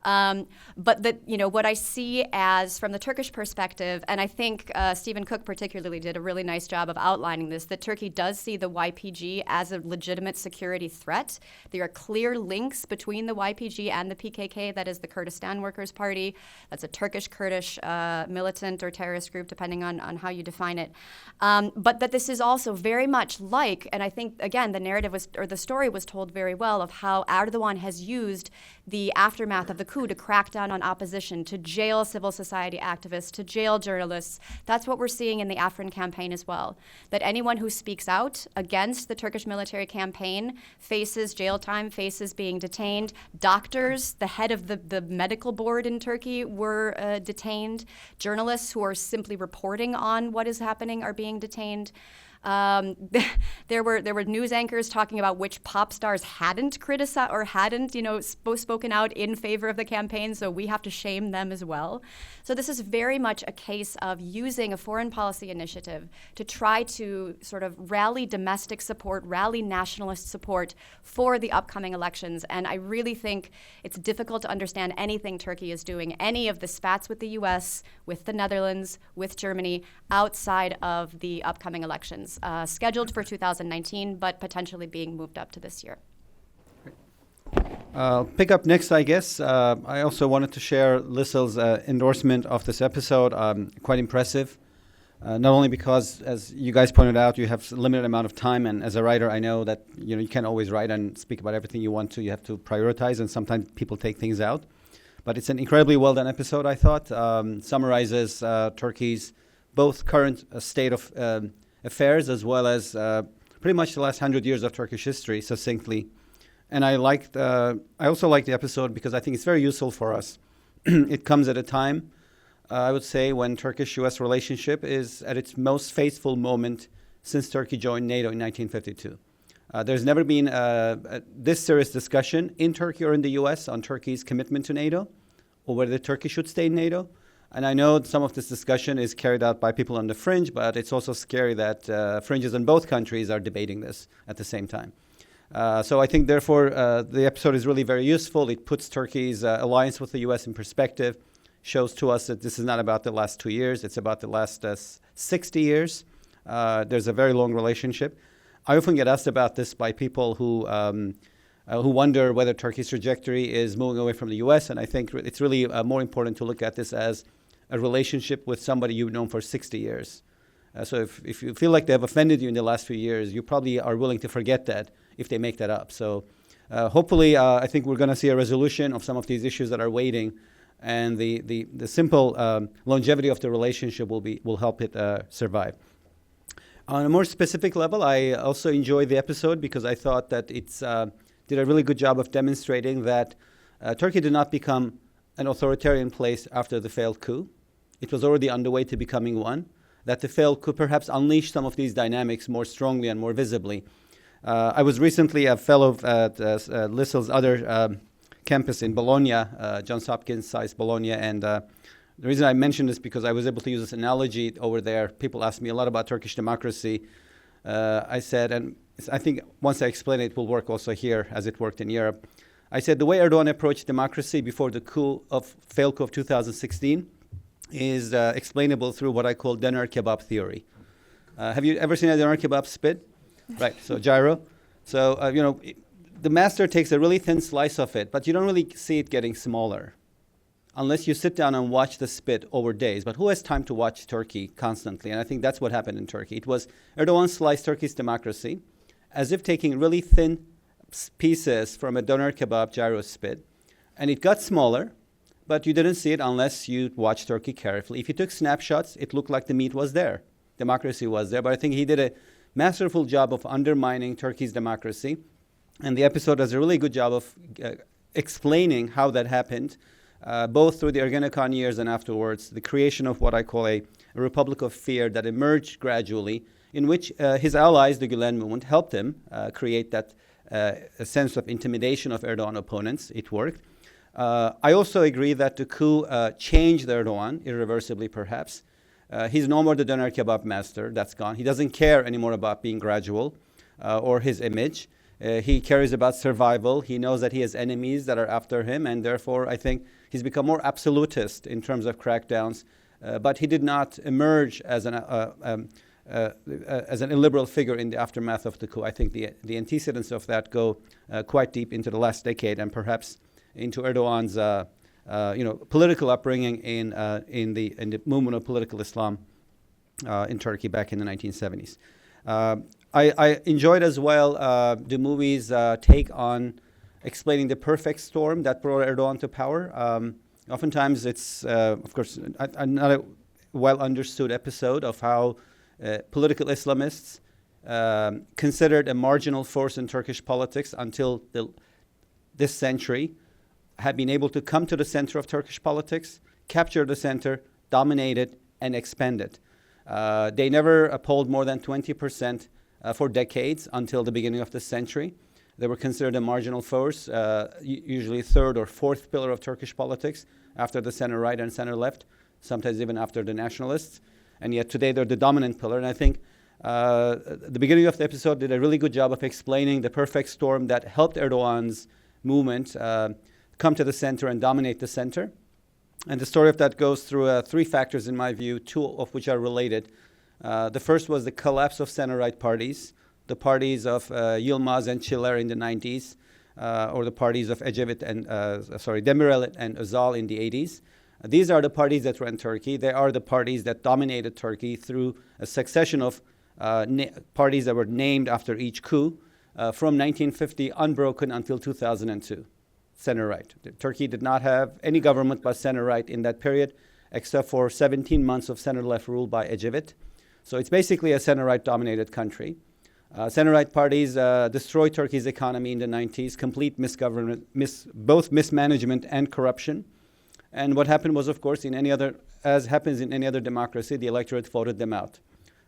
But what I see as from the Turkish perspective, and I think Stephen Cook particularly did a really nice job of outlining this, that Turkey does see the YPG as a legitimate security threat. There are clear links between the YPG and the PKK, that is the Kurdistan Workers' Party. That's a Turkish-Kurdish militant or terrorist group, depending on how you define it. But that this is also very much like, and I think, again, the narrative the story was told very well of how Erdogan has used the aftermath of the coup coup to crack down on opposition, to jail civil society activists, to jail journalists. That's what we're seeing in the Afrin campaign as well, that anyone who speaks out against the Turkish military campaign faces jail time, faces being detained. Doctors, the head of the medical board in Turkey were detained. Journalists who are simply reporting on what is happening are being detained. There were news anchors talking about which pop stars hadn't criticized or hadn't, spoken out in favor of the campaign, so we have to shame them as well. So this is very much a case of using a foreign policy initiative to try to sort of rally domestic support, rally nationalist support for the upcoming elections. And I really think it's difficult to understand anything Turkey is doing, any of the spats with the US, with the Netherlands, with Germany, outside of the upcoming elections. Scheduled for 2019, but potentially being moved up to this year. Pick up next, I guess. I also wanted to share Lisel's endorsement of this episode. Quite impressive. Not only because, as you guys pointed out, you have a limited amount of time, and as a writer, I know that you can't always write and speak about everything you want to. You have to prioritize, and sometimes people take things out. But it's an incredibly well done episode, I thought. Summarizes Turkey's both current state of affairs as well as pretty much the last 100 years of Turkish history succinctly. And I also liked the episode because I think it's very useful for us. It comes at a time, I would say, when Turkish-US relationship is at its most faithful moment since Turkey joined NATO in 1952. There's never been this serious discussion in Turkey or in the US on Turkey's commitment to NATO or whether Turkey should stay in NATO. And I know some of this discussion is carried out by people on the fringe, but it's also scary that fringes in both countries are debating this at the same time. So I think, therefore, the episode is really very useful. It puts Turkey's alliance with the U.S. in perspective, shows to us that this is not about the last 2 years. It's about the last 60 years. There's a very long relationship. I often get asked about this by people who wonder whether Turkey's trajectory is moving away from the U.S., and I think it's really more important to look at this as a relationship with somebody you've known for 60 years. So if you feel like they have offended you in the last few years, you probably are willing to forget that if they make that up. So hopefully, I think we're going to see a resolution of some of these issues that are waiting, and the simple longevity of the relationship will help it survive. On a more specific level, I also enjoyed the episode because I thought that it's did a really good job of demonstrating that Turkey did not become an authoritarian place after the failed coup. It was already on the way to becoming one, that the failed coup perhaps unleashed some of these dynamics more strongly and more visibly. I was recently a fellow at Lisel's other campus in Bologna, Johns Hopkins-sized Bologna, and the reason I mentioned this because I was able to use this analogy over there. People ask me a lot about Turkish democracy. I said, and I think once I explain it, it will work also here as it worked in Europe. I said the way Erdogan approached democracy before the failed coup of 2016 is explainable through what I call doner kebab theory. Have you ever seen a doner kebab spit? Right, so gyro. So, the master takes a really thin slice of it, but you don't really see it getting smaller unless you sit down and watch the spit over days. But who has time to watch Turkey constantly? And I think that's what happened in Turkey. It was Erdogan sliced Turkey's democracy as if taking really thin pieces from a doner kebab gyro spit, and it got smaller, but you didn't see it unless you watched Turkey carefully. If you took snapshots, it looked like the meat was there. Democracy was there, but I think he did a masterful job of undermining Turkey's democracy, and the episode does a really good job of explaining how that happened, both through the Ergenekon years and afterwards, the creation of what I call a republic of fear that emerged gradually, in which his allies, the Guillen movement, helped him create that a sense of intimidation of Erdogan opponents. It worked. I also agree that the coup changed Erdogan, irreversibly perhaps. He's no more the doner kebab master. That's gone. He doesn't care anymore about being gradual or his image. He cares about survival. He knows that he has enemies that are after him, and therefore I think he's become more absolutist in terms of crackdowns. But he did not emerge as an illiberal figure in the aftermath of the coup. I think the antecedents of that go quite deep into the last decade and perhaps into Erdogan's political upbringing in the movement of political Islam in Turkey back in the 1970s. I enjoyed as well the movie's take on explaining the perfect storm that brought Erdogan to power. Oftentimes it's, of course, not a well-understood episode of how political Islamists considered a marginal force in Turkish politics until this century have been able to come to the center of Turkish politics, capture the center, dominate it, and expand it. They never polled more than 20% for decades until the beginning of this century. They were considered a marginal force, usually third or fourth pillar of Turkish politics after the center right and center left, sometimes even after the nationalists. And yet today they're the dominant pillar. And I think the beginning of the episode did a really good job of explaining the perfect storm that helped Erdogan's movement come to the center and dominate the center. And the story of that goes through three factors, in my view, two of which are related. The first was the collapse of center-right parties, the parties of Yilmaz and Çiller in the 90s, or the parties of Ecevit and, Demirel and Özal in the 80s. These are the parties that ran Turkey. They are the parties that dominated Turkey through a succession of parties that were named after each coup from 1950 unbroken until 2002. Center-right. Turkey did not have any government but center-right in that period, except for 17 months of center-left rule by Ecevit. So it's basically a center-right dominated country. Center-right parties destroyed Turkey's economy in the 90s, complete misgovernment, both mismanagement and corruption. And what happened was, of course, as happens in any other democracy, the electorate voted them out,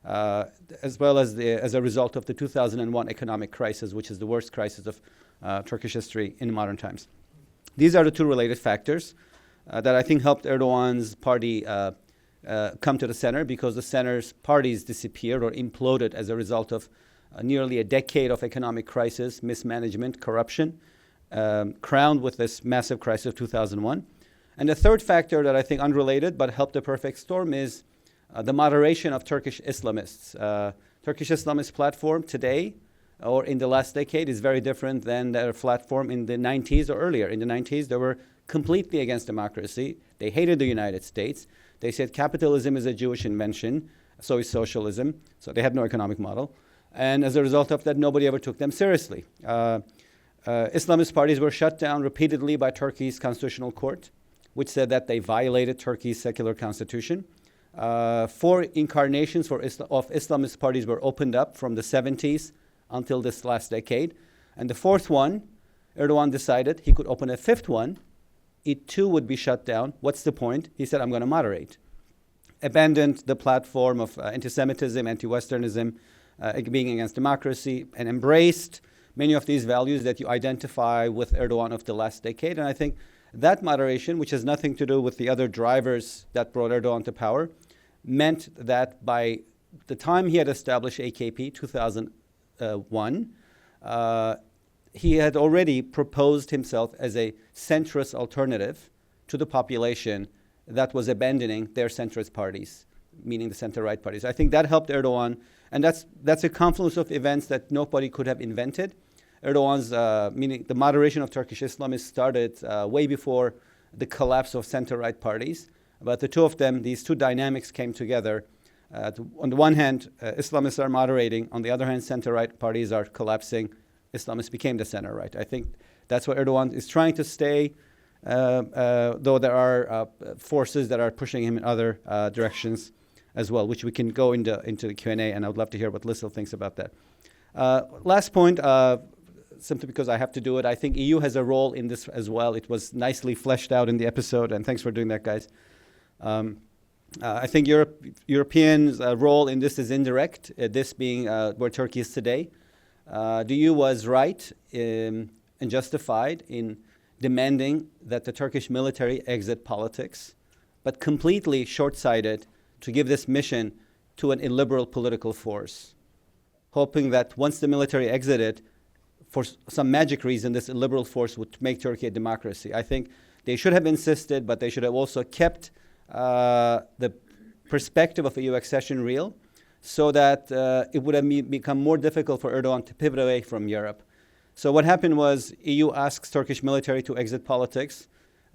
as well as a result of the 2001 economic crisis, which is the worst crisis of Turkish history in modern times. These are the two related factors that I think helped Erdogan's party come to the center, because the center's parties disappeared or imploded as a result of nearly a decade of economic crisis, mismanagement, corruption, crowned with this massive crisis of 2001. And the third factor that I think unrelated but helped the perfect storm is the moderation of Turkish Islamists. Turkish Islamist platform today or in the last decade is very different than their platform in the 90s or earlier. In the 90s, they were completely against democracy. They hated the United States. They said capitalism is a Jewish invention, so is socialism. So they had no economic model. And as a result of that, nobody ever took them seriously. Islamist parties were shut down repeatedly by Turkey's constitutional court, which said that they violated Turkey's secular constitution. 4 incarnations of Islamist parties were opened up from the 70s until this last decade. And the fourth one, Erdogan decided he could open a fifth one. It too would be shut down. What's the point? He said, I'm going to moderate. Abandoned the platform of anti-Semitism, anti-Westernism, being against democracy, and embraced many of these values that you identify with Erdogan of the last decade. And I think that moderation, which has nothing to do with the other drivers that brought Erdogan to power, meant that by the time he had established AKP, 2001, he had already proposed himself as a centrist alternative to the population that was abandoning their centrist parties, meaning the center-right parties. I think that helped Erdogan, and that's a confluence of events that nobody could have invented. Erdogan's, meaning the moderation of Turkish Islamists, started way before the collapse of center-right parties. But the two of them, these two dynamics came together. On the one hand, Islamists are moderating. On the other hand, center-right parties are collapsing. Islamists became the center-right. I think that's what Erdogan is trying to stay, though there are forces that are pushing him in other directions as well, which we can go into the Q&A, and I would love to hear what Lisel thinks about that. Last point, simply because I have to do it, I think EU has a role in this as well. It was nicely fleshed out in the episode, and thanks for doing that, guys. I think Europeans' role in this is indirect, this being where Turkey is today. The EU was right and justified in demanding that the Turkish military exit politics, but completely short-sighted to give this mission to an illiberal political force, hoping that once the military exited, for some magic reason, this illiberal force would make Turkey a democracy. I think they should have insisted, but they should have also kept the perspective of EU accession real, so that it would have become more difficult for Erdogan to pivot away from Europe. So what happened was EU asks Turkish military to exit politics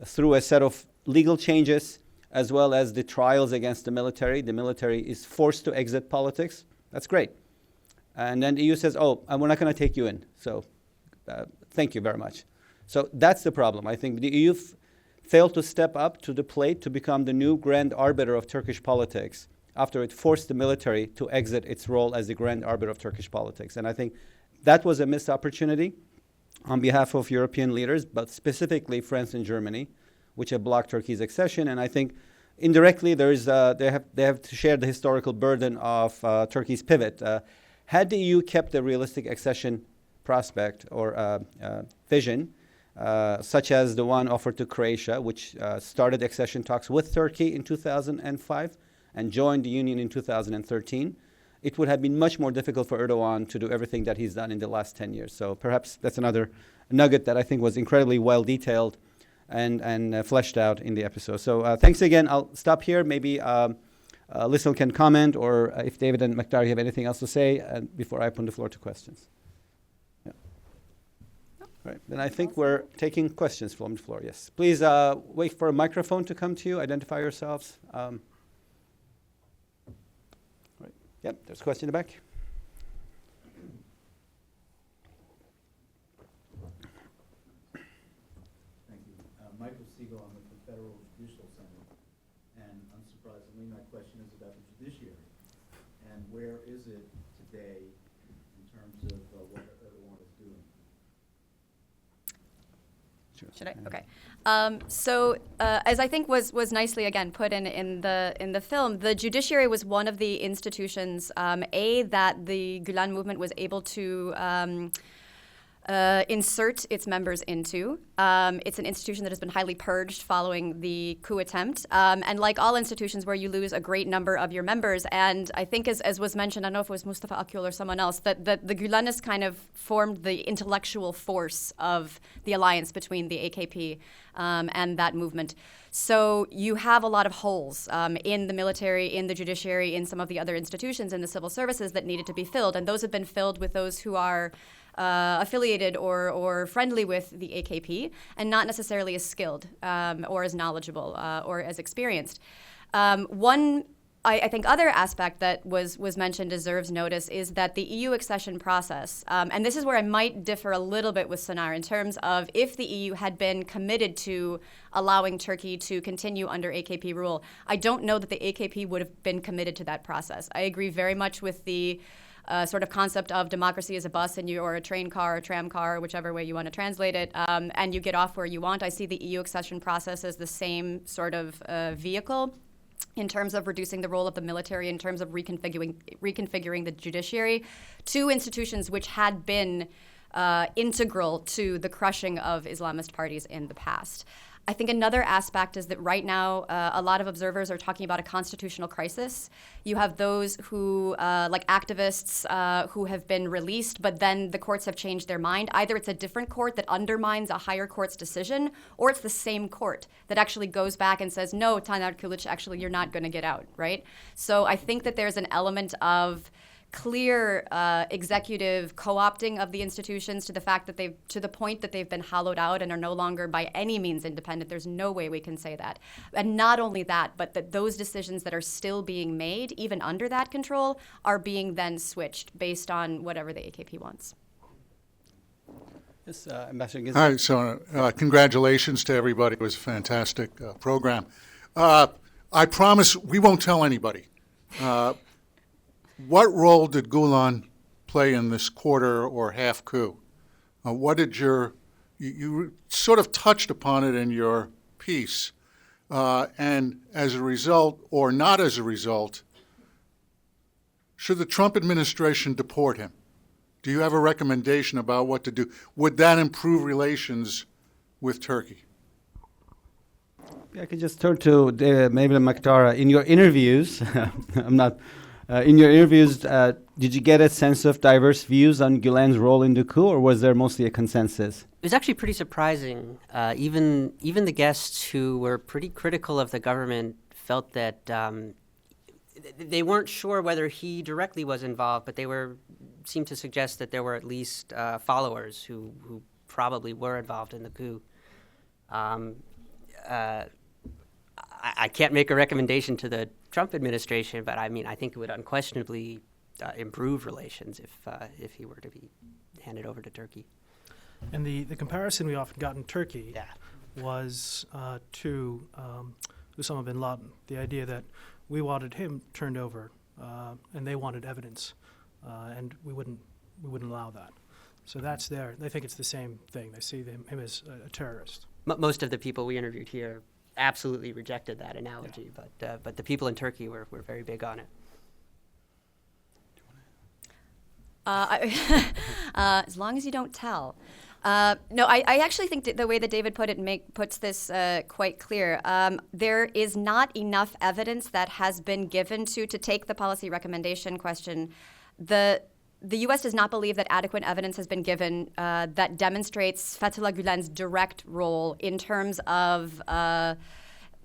through a set of legal changes, as well as the trials against the military. The military is forced to exit politics. That's great. And then the EU says, oh, we're not going to take you in. So thank you very much. So that's the problem. I think the EU failed to step up to the plate to become the new grand arbiter of Turkish politics after it forced the military to exit its role as the grand arbiter of Turkish politics. And I think that was a missed opportunity on behalf of European leaders, but specifically France and Germany, which have blocked Turkey's accession. And I think indirectly they have to share the historical burden of Turkey's pivot. Had the EU kept a realistic accession prospect or vision, such as the one offered to Croatia, which started accession talks with Turkey in 2005 and joined the Union in 2013, it would have been much more difficult for Erdogan to do everything that he's done in the last 10 years. So perhaps that's another nugget that I think was incredibly well detailed and fleshed out in the episode. So thanks again. I'll stop here. Maybe Lisel can comment, or if David and MacDara have anything else to say before I open the floor to questions. Yeah. Right. Then I think we're taking questions from the floor. Yes. Please wait for a microphone to come to you. Identify yourselves. Right. Yep. There's a question in the back. Michael Siegel, I'm with the Federal Judicial Center, and unsurprisingly, my question is about the judiciary. And where is it today in terms of what Erdogan is doing? Should I? Okay. As I think was nicely again put in the film, the judiciary was one of the institutions that the Guillen movement was able to insert its members into. It's an institution that has been highly purged following the coup attempt. And like all institutions where you lose a great number of your members, and I think as was mentioned, I don't know if it was Mustafa Akgül or someone else, that the Gülenists kind of formed the intellectual force of the alliance between the AKP and that movement. So you have a lot of holes in the military, in the judiciary, in some of the other institutions, in the civil services that needed to be filled. And those have been filled with those who are affiliated or friendly with the AKP and not necessarily as skilled or as knowledgeable or as experienced. One, I think, other aspect that was mentioned deserves notice is that the EU accession process, and this is where I might differ a little bit with Sonar in terms of if the EU had been committed to allowing Turkey to continue under AKP rule, I don't know that the AKP would have been committed to that process. I agree very much with the sort of concept of democracy as a bus or a train car or tram car, whichever way you want to translate it, and you get off where you want. I see the EU accession process as the same sort of vehicle in terms of reducing the role of the military, in terms of reconfiguring the judiciary to institutions which had been integral to the crushing of Islamist parties in the past. I think another aspect is that right now, a lot of observers are talking about a constitutional crisis. You have those who, like activists, who have been released, but then the courts have changed their mind. Either it's a different court that undermines a higher court's decision, or it's the same court that actually goes back and says, no, Taner Kılıç, actually, you're not going to get out, right? So I think that there's an element of clear executive co-opting of the institutions to the point that they've been hollowed out and are no longer by any means independent. There's no way we can say that. And not only that, but that those decisions that are still being made, even under that control, are being then switched based on whatever the AKP wants. Yes, Ambassador Guillen. Hi, so congratulations to everybody. It was a fantastic program. I promise we won't tell anybody. What role did Guillen play in this quarter or half coup? What did you sort of touched upon it in your piece, and as a result, or not as a result, should the Trump administration deport him? Do you have a recommendation about what to do? Would that improve relations with Turkey? I could just turn to maybe MacDara. In your interviews, in your interviews, did you get a sense of diverse views on Gülen's role in the coup, or was there mostly a consensus? It was actually pretty surprising. Even the guests who were pretty critical of the government felt that they weren't sure whether he directly was involved, but they seemed to suggest that there were at least followers who probably were involved in the coup. I can't make a recommendation to the Trump administration, but I mean, I think it would unquestionably improve relations if he were to be handed over to Turkey. And the comparison we often got in Turkey was to Osama bin Laden, the idea that we wanted him turned over and they wanted evidence, and we wouldn't allow that. So that's there. They think it's the same thing. They see him as a terrorist. Most of the people we interviewed here absolutely rejected that analogy, but the people in Turkey were very big on it. As long as you don't tell. No, I actually think the way that David put it puts this quite clear. There is not enough evidence that has been given to take the policy recommendation question. The U.S. does not believe that adequate evidence has been given that demonstrates Fethullah Gulen's direct role in terms of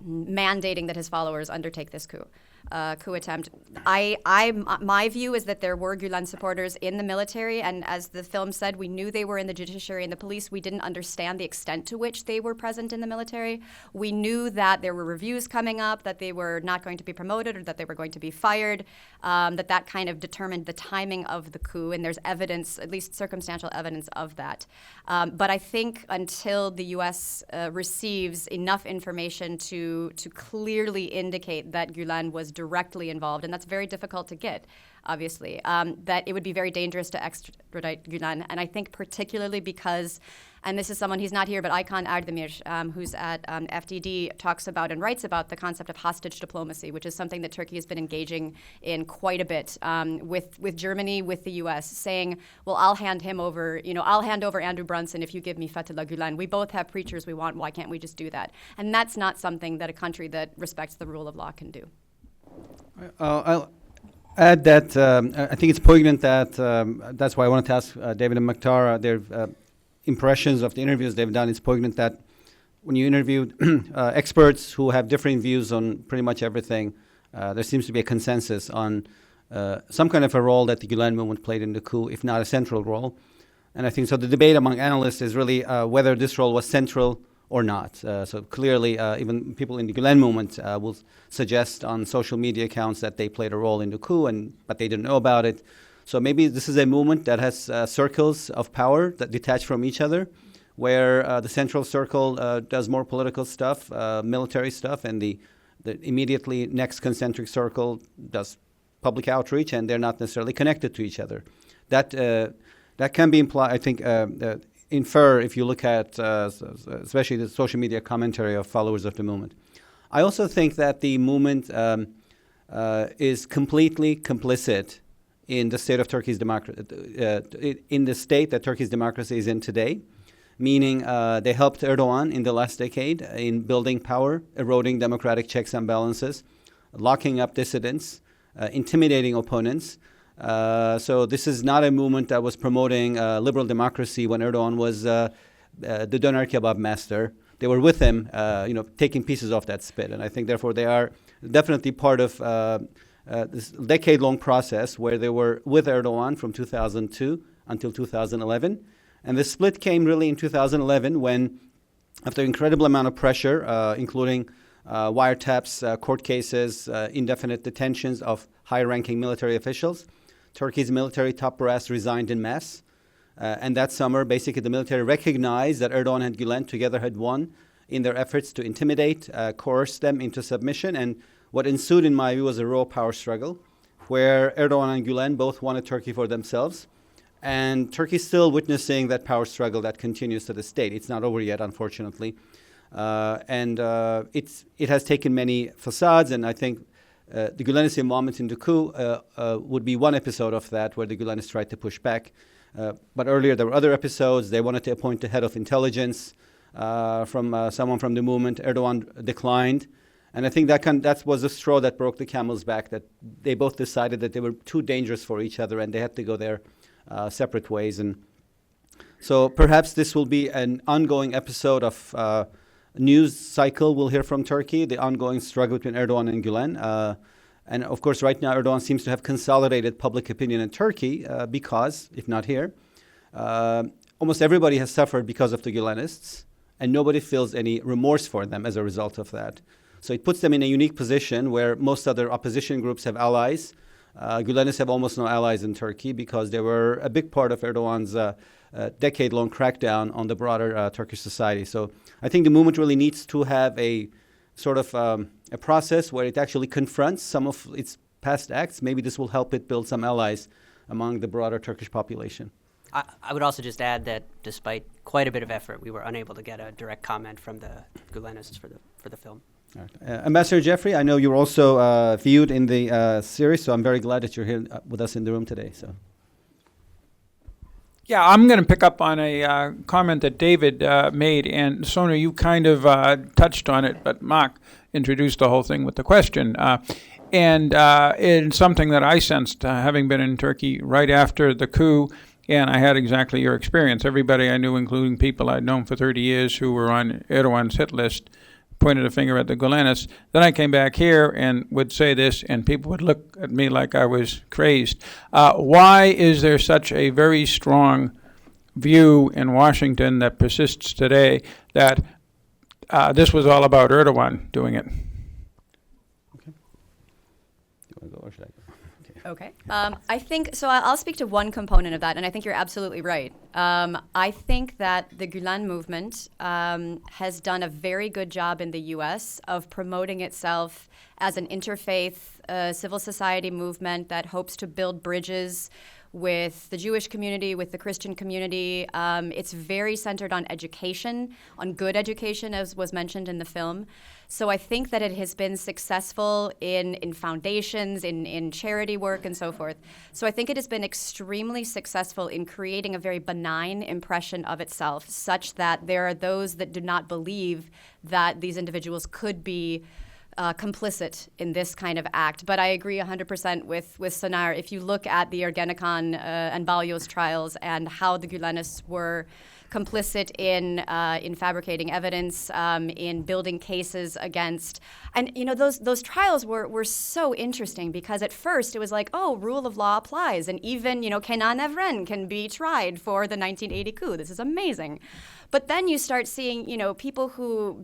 mandating that his followers undertake this coup attempt. My view is that there were Gulen supporters in the military, and as the film said, we knew they were in the judiciary and the police. We didn't understand the extent to which they were present in the military. We knew that there were reviews coming up, that they were not going to be promoted or that they were going to be fired, that kind of determined the timing of the coup, and there's evidence, at least circumstantial evidence of that. But I think until the U.S. Receives enough information to clearly indicate that Gulen was directly involved, and that's very difficult to get, obviously, that it would be very dangerous to extradite Gulen. And I think particularly because, and this is someone, he's not here, but Aykan Erdemir, who's at FDD, talks about and writes about the concept of hostage diplomacy, which is something that Turkey has been engaging in quite a bit with Germany, with the U.S., saying, well, I'll hand him over, I'll hand over Andrew Brunson if you give me Fethullah Gulen. We both have preachers we want. Why can't we just do that? And that's not something that a country that respects the rule of law can do. I'll add that I think it's poignant that that's why I wanted to ask David and MacDara their impressions of the interviews they've done. It's poignant that when you interviewed experts who have differing views on pretty much everything, there seems to be a consensus on some kind of a role that the Gulen movement played in the coup, if not a central role. And I think so the debate among analysts is really whether this role was central or not. So clearly, even people in the Gulen movement will suggest on social media accounts that they played a role in the coup, but they didn't know about it. So maybe this is a movement that has circles of power that detach from each other, where the central circle does more political stuff, military stuff, and the immediately next concentric circle does public outreach, and they're not necessarily connected to each other. That can be implied, I think, infer if you look at especially the social media commentary of followers of the movement. I also think that the movement is completely complicit in the state of Turkey's democracy, in the state that Turkey's democracy is in today, meaning they helped Erdogan in the last decade in building power, eroding democratic checks and balances, locking up dissidents, intimidating opponents. So this is not a movement that was promoting liberal democracy when Erdogan was the doner kebab master. They were with him, taking pieces off that spit. And I think, therefore, they are definitely part of this decade-long process where they were with Erdogan from 2002 until 2011. And the split came really in 2011 when, after an incredible amount of pressure, including wiretaps, court cases, indefinite detentions of high-ranking military officials, Turkey's military top brass resigned en masse. And that summer, basically, the military recognized that Erdogan and Gulen together had won in their efforts to intimidate, coerce them into submission. And what ensued, in my view, was a raw power struggle where Erdogan and Gulen both wanted Turkey for themselves. And Turkey's still witnessing that power struggle that continues to this date. It's not over yet, unfortunately. It has taken many facades, and I think the Gulenist involvement in the coup would be one episode of that, where the Gulenists tried to push back. But earlier there were other episodes. They wanted to appoint the head of intelligence from someone from the movement. Erdogan declined. And I think that was the straw that broke the camel's back, that they both decided that they were too dangerous for each other and they had to go their separate ways. And so perhaps this will be an ongoing episode of news cycle we'll hear from Turkey, the ongoing struggle between Erdogan and Gulen. And of course, right now, Erdogan seems to have consolidated public opinion in Turkey because, if not here, almost everybody has suffered because of the Gulenists, and nobody feels any remorse for them as a result of that. So it puts them in a unique position where most other opposition groups have allies Gülenists have almost no allies in Turkey because they were a big part of Erdogan's decade-long crackdown on the broader Turkish society. So I think the movement really needs to have a sort of a process where it actually confronts some of its past acts. Maybe this will help it build some allies among the broader Turkish population. I would also just add that despite quite a bit of effort, we were unable to get a direct comment from the Gülenists for the film. All right. Ambassador Jeffrey, I know you're also viewed in the series, so I'm very glad that you're here with us in the room today. So. Yeah, I'm going to pick up on a comment that David made, and Sona, you kind of touched on it, but Mark introduced the whole thing with the question. And it's something that I sensed, having been in Turkey right after the coup, and I had exactly your experience. Everybody I knew, including people I'd known for 30 years who were on Erdogan's hit list, pointed a finger at the Gülenists. Then I came back here and would say this, and people would look at me like I was crazed. Why is there such a very strong view in Washington that persists today that this was all about Erdogan doing it? Okay. You want to go or should I go? Okay. I think, so I'll speak to one component of that, and I think you're absolutely right. I think that the Gulen movement has done a very good job in the U.S. of promoting itself as an interfaith civil society movement that hopes to build bridges with the Jewish community, with the Christian community. It's very centered on education, on good education, as was mentioned in the film. So I think that it has been successful in foundations, in charity work, and so forth. So I think it has been extremely successful in creating a very benign impression of itself, such that there are those that do not believe that these individuals could be complicit in this kind of act. But I agree 100% with Sonar. If you look at the Ergenekon and Balyoz trials and how the Gülenists were complicit in fabricating evidence, in building cases against, and you know those trials were so interesting because at first it was like, oh, rule of law applies, and even Kenan Evren can be tried for the 1980 coup. This is amazing. But then you start seeing, people who,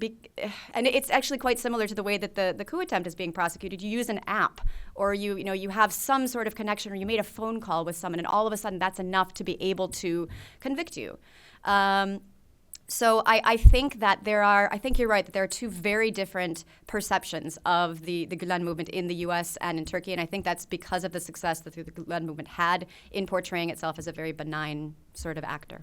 and it's actually quite similar to the way that the coup attempt is being prosecuted. You use an app, or you have some sort of connection, or you made a phone call with someone, and all of a sudden that's enough to be able to convict you. So I think that I think you're right, that there are two very different perceptions of the Gulen movement in the U.S. and in Turkey, and I think that's because of the success that the Gulen movement had in portraying itself as a very benign sort of actor.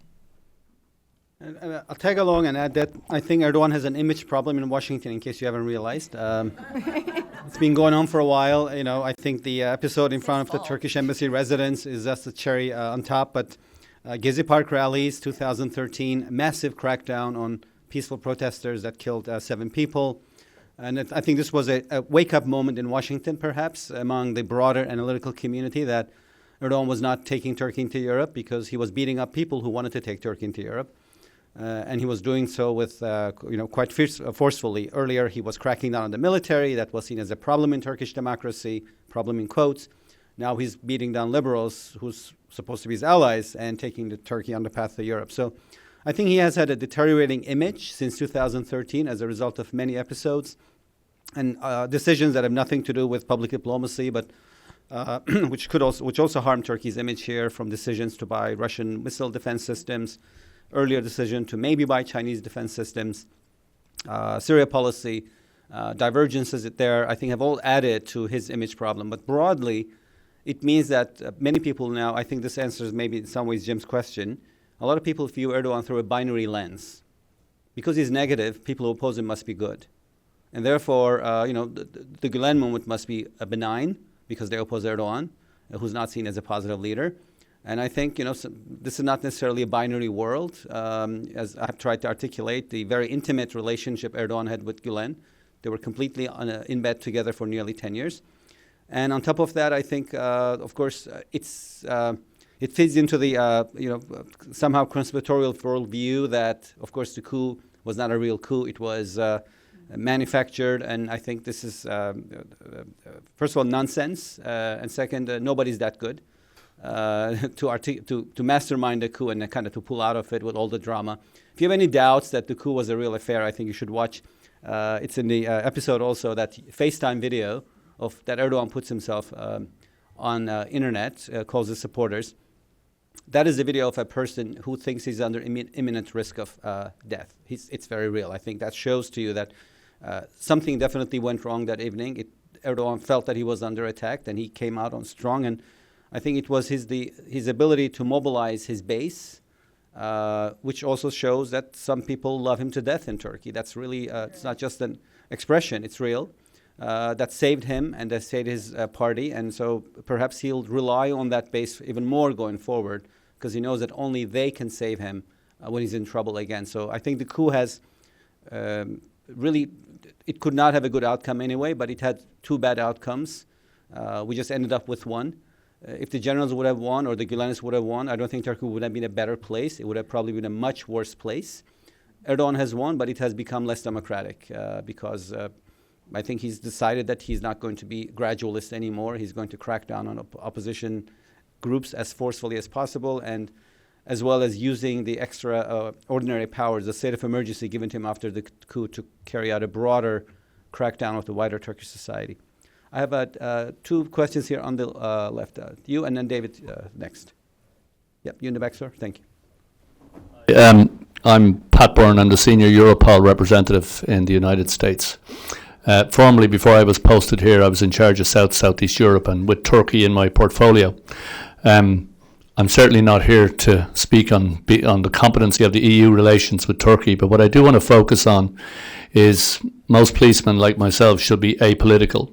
I'll tag along and add that I think Erdogan has an image problem in Washington, in case you haven't realized. It's been going on for a while. I think the episode in front of the Turkish embassy residence is just a cherry on top. But Gezi Park rallies, 2013, massive crackdown on peaceful protesters that killed 7 people. And I think this was a wake-up moment in Washington, perhaps, among the broader analytical community, that Erdogan was not taking Turkey into Europe because he was beating up people who wanted to take Turkey into Europe. And he was doing so with, quite forcefully. Earlier, he was cracking down on the military. That was seen as a problem in Turkish democracy, problem in quotes. Now he's beating down liberals, who's supposed to be his allies, and taking the Turkey on the path to Europe. So I think he has had a deteriorating image since 2013 as a result of many episodes and decisions that have nothing to do with public diplomacy, but which also harmed Turkey's image here, from decisions to buy Russian missile defense systems, earlier decision to maybe buy Chinese defense systems, Syria policy, divergences there, I think have all added to his image problem. But broadly, it means that many people now, I think this answers maybe in some ways Jim's question, a lot of people view Erdogan through a binary lens. Because he's negative, people who oppose him must be good. And therefore, the Gulen movement must be benign because they oppose Erdogan, who's not seen as a positive leader. And I think, this is not necessarily a binary world. As I've tried to articulate, the very intimate relationship Erdogan had with Gulen, they were completely in bed together for nearly 10 years. And on top of that, I think, of course, it fits into the, somehow conspiratorial worldview that, of course, the coup was not a real coup. It was manufactured. And I think this is, first of all, nonsense. And second, nobody's that good. To mastermind the coup and kind of to pull out of it with all the drama. If you have any doubts that the coup was a real affair, I think you should watch. It's in the episode also, that FaceTime video that Erdogan puts himself on internet, calls his supporters. That is the video of a person who thinks he's under imminent risk of death. It's very real. I think that shows to you that something definitely went wrong that evening. Erdogan felt that he was under attack, and he came out on strong. And I think it was his ability to mobilize his base, which also shows that some people love him to death in Turkey. That's really, it's not just an expression, it's real. That saved him and that saved his party. And so perhaps he'll rely on that base even more going forward, because he knows that only they can save him when he's in trouble again. So I think the coup has really, it could not have a good outcome anyway, but it had two bad outcomes. We just ended up with one. If the generals would have won or the Guillenists would have won, I don't think Turkey would have been a better place. It would have probably been a much worse place. Erdogan has won, but it has become less democratic because I think he's decided that he's not going to be gradualist anymore. He's going to crack down on opposition groups as forcefully as possible, and as well as using the extraordinary powers, the state of emergency given to him after the coup, to carry out a broader crackdown of the wider Turkish society. I have two questions here on the left. You and then David next. Yep, you in the back, sir. Thank you. I'm Pat Byrne. I'm the senior Europol representative in the United States. Formerly, before I was posted here, I was in charge of Southeast Europe, and with Turkey in my portfolio. I'm certainly not here to speak on the competency of the EU relations with Turkey, but what I do want to focus on is most policemen like myself should be apolitical.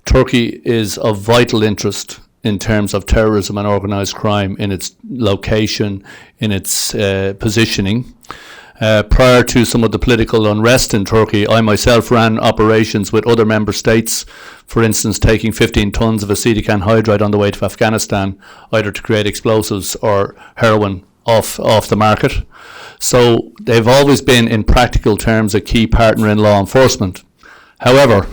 Turkey is of vital interest in terms of terrorism and organised crime in its location, in its positioning. Prior to some of the political unrest in Turkey, I myself ran operations with other member states, for instance, taking 15 tons of acetic anhydride on the way to Afghanistan, either to create explosives or heroin off the market. So they've always been, in practical terms, a key partner in law enforcement. However,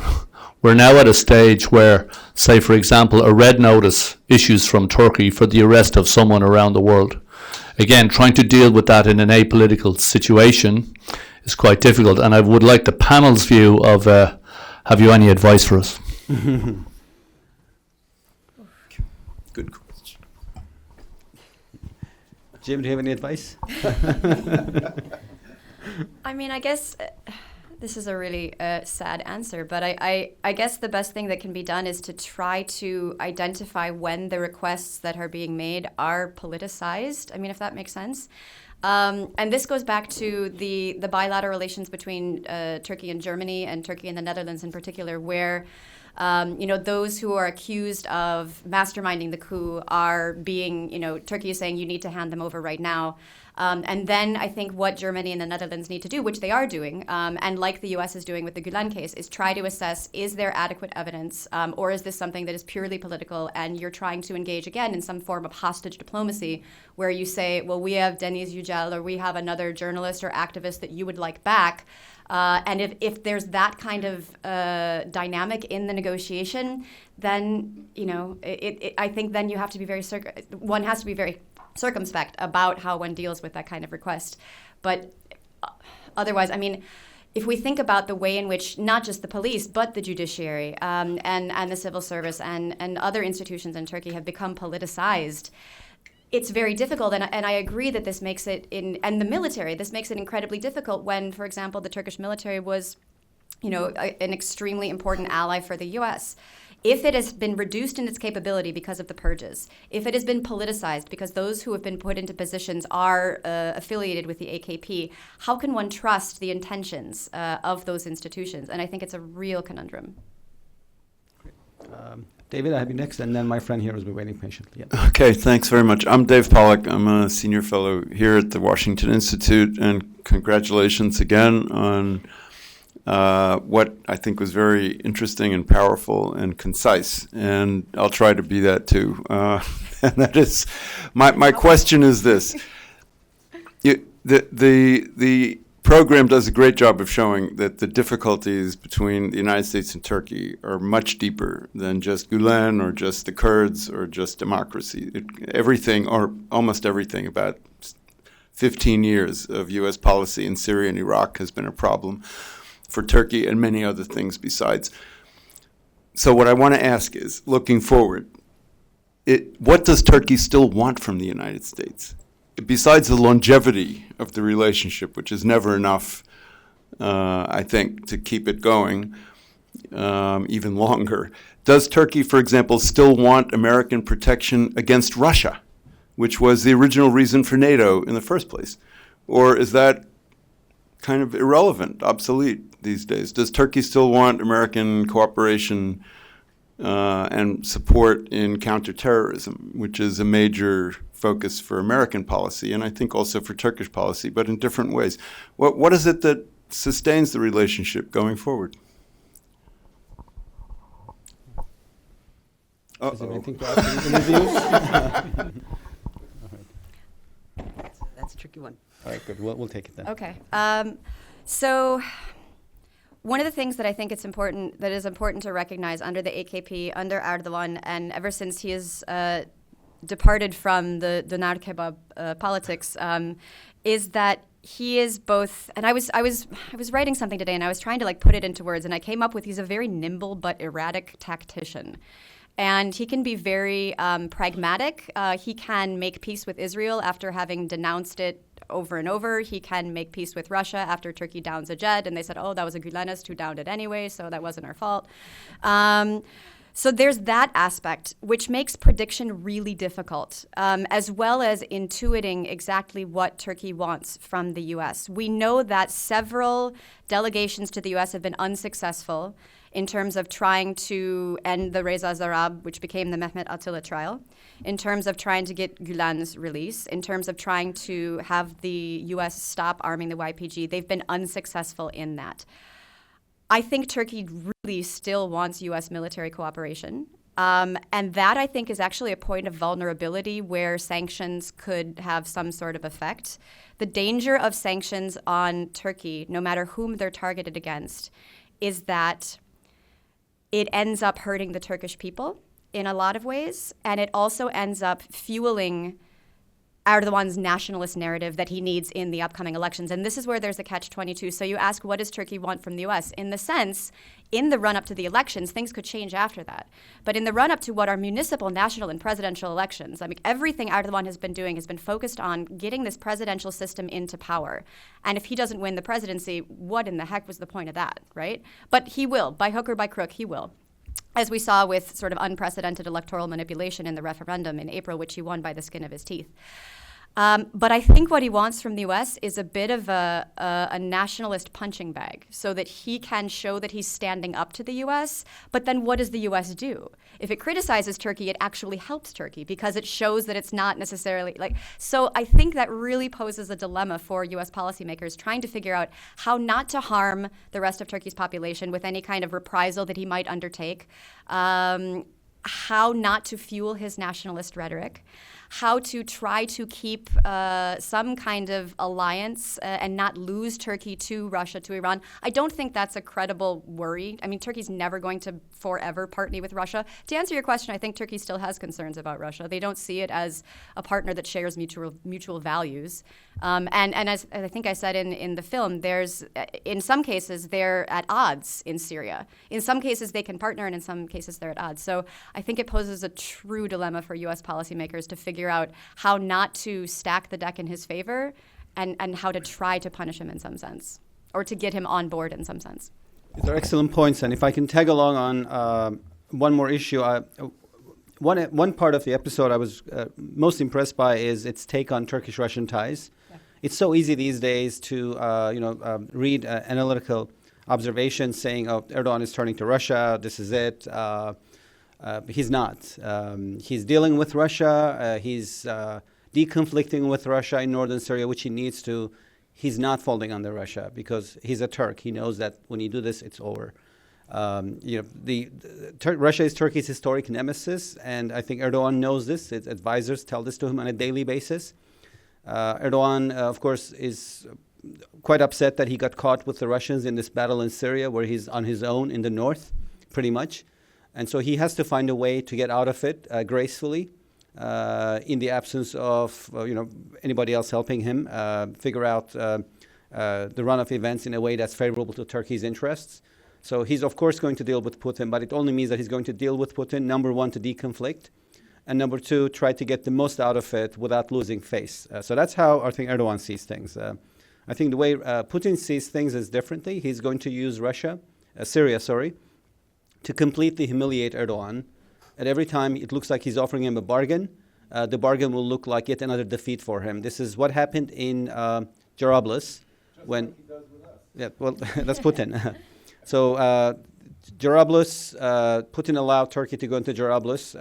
we're now at a stage where, say for example, a red notice issues from Turkey for the arrest of someone around the world. Again, trying to deal with that in an apolitical situation is quite difficult, and I would like the panel's view of, have you any advice for us? Good question. Jim, do you have any advice? I mean, I guess this is a really sad answer, but I guess the best thing that can be done is to try to identify when the requests that are being made are politicized. I mean, if that makes sense. And this goes back to the bilateral relations between Turkey and Germany, and Turkey and the Netherlands in particular, where those who are accused of masterminding the coup are being, Turkey is saying you need to hand them over right now. And then I think what Germany and the Netherlands need to do, which they are doing, and like the US is doing with the Guillen case, is try to assess, is there adequate evidence, or is this something that is purely political, and you're trying to engage again in some form of hostage diplomacy, where you say, well, we have Deniz Yücel, or we have another journalist or activist that you would like back. And if there's that kind of dynamic in the negotiation, then, I think then you have to be one has to be very circumspect about how one deals with that kind of request. But otherwise, I mean, if we think about the way in which not just the police, but the judiciary and the civil service and other institutions in Turkey have become politicized, it's very difficult, and I agree that this makes it, and the military, this makes it incredibly difficult when, for example, the Turkish military was, an extremely important ally for the U.S. If it has been reduced in its capability because of the purges, if it has been politicized because those who have been put into positions are affiliated with the AKP, how can one trust the intentions of those institutions? And I think it's a real conundrum. David, I have you next, and then my friend here has been waiting patiently. Yeah. Okay, thanks very much. I'm Dave Pollack. I'm a senior fellow here at the Washington Institute, and congratulations again on what I think was very interesting and powerful and concise, and I'll try to be that too. And that is, my question is this: the program does a great job of showing that the difficulties between the United States and Turkey are much deeper than just Gulen or just the Kurds or just democracy. Everything, or almost everything, about 15 years of U.S. policy in Syria and Iraq has been a problem for Turkey, and many other things besides. So what I want to ask is, looking forward, what does Turkey still want from the United States? Besides the longevity of the relationship, which is never enough, I think, to keep it going even longer, does Turkey, for example, still want American protection against Russia, which was the original reason for NATO in the first place? Or is that kind of irrelevant, obsolete these days? Does Turkey still want American cooperation and support in counterterrorism, which is a major focus for American policy, and I think also for Turkish policy, but in different ways? What is it that sustains the relationship going forward? Is there anything to add to the interviews? That's a tricky one. All right, good. We'll take it then. Okay. So one of the things that I think is important to recognize under the AKP, under Erdogan, and ever since he has departed from the donar kebab politics, is that he is both. And I was writing something today, and I was trying to put it into words, and I came up with he's a very nimble but erratic tactician. And he can be very pragmatic. He can make peace with Israel after having denounced it over and over. He can make peace with Russia after Turkey downs a jet, and they said, oh, that was a Gulenist who downed it anyway, so that wasn't our fault. So there's that aspect, which makes prediction really difficult, as well as intuiting exactly what Turkey wants from the U.S. We know that several delegations to the U.S. have been unsuccessful in terms of trying to end the Reza Zarrab, which became the Mehmet Atilla trial, in terms of trying to get Gulen's release, in terms of trying to have the U.S. stop arming the YPG. They've been unsuccessful in that. I think Turkey really still wants U.S. military cooperation. And that, I think, is actually a point of vulnerability where sanctions could have some sort of effect. The danger of sanctions on Turkey, no matter whom they're targeted against, is that it ends up hurting the Turkish people in a lot of ways, and it also ends up fueling Erdogan's nationalist narrative that he needs in the upcoming elections. And this is where there's a catch-22. So you ask, what does Turkey want from the U.S.? In the sense, in the run-up to the elections, things could change after that. But in the run-up to what are municipal, national, and presidential elections, I mean, everything Erdogan has been doing has been focused on getting this presidential system into power. And if he doesn't win the presidency, what in the heck was the point of that, right? But he will. By hook or by crook, he will. As we saw with sort of unprecedented electoral manipulation in the referendum in April, which he won by the skin of his teeth. But I think what he wants from the U.S. is a bit of a nationalist punching bag so that he can show that he's standing up to the U.S., but then what does the U.S. do? If it criticizes Turkey, it actually helps Turkey because it shows that it's not necessarily so I think that really poses a dilemma for U.S. policymakers trying to figure out how not to harm the rest of Turkey's population with any kind of reprisal that he might undertake, how not to fuel his nationalist rhetoric, how to try to keep some kind of alliance and not lose Turkey to Russia, to Iran. I don't think that's a credible worry. I mean, Turkey's never going to forever partner with Russia. To answer your question, I think Turkey still has concerns about Russia. They don't see it as a partner that shares mutual values. And as I think I said in the film, in some cases, they're at odds in Syria. In some cases, they can partner, and in some cases, they're at odds. So I think it poses a true dilemma for U.S. policymakers to figure out how not to stack the deck in his favor and how to try to punish him in some sense, or to get him on board in some sense. These are excellent points, and if I can tag along on one more issue, one part of the episode I was most impressed by is its take on Turkish-Russian ties. Yeah. It's so easy these days to read analytical observations saying, "Oh, Erdogan is turning to Russia. This is it." He's not. He's dealing with Russia. He's deconflicting with Russia in northern Syria, which he needs to. He's not folding under Russia because he's a Turk. He knows that when you do this, it's over. Russia is Turkey's historic nemesis, and I think Erdogan knows this. His advisors tell this to him on a daily basis. Erdogan, of course, is quite upset that he got caught with the Russians in this battle in Syria, where he's on his own in the north, pretty much. And so he has to find a way to get out of it gracefully, in the absence of anybody else helping him figure out the run of events in a way that's favorable to Turkey's interests. So he's of course going to deal with Putin, but it only means that he's going to deal with Putin, number one, to deconflict, and number two, try to get the most out of it without losing face. So that's how I think Erdogan sees things. I think the way Putin sees things is differently. He's going to use Syria, to completely humiliate Erdogan. At every time it looks like he's offering him a bargain, the bargain will look like yet another defeat for him. This is what happened in Jarablus. When, like he does with us. Yeah, well, that's Putin. So Jarablus, Putin allowed Turkey to go into Jarablus.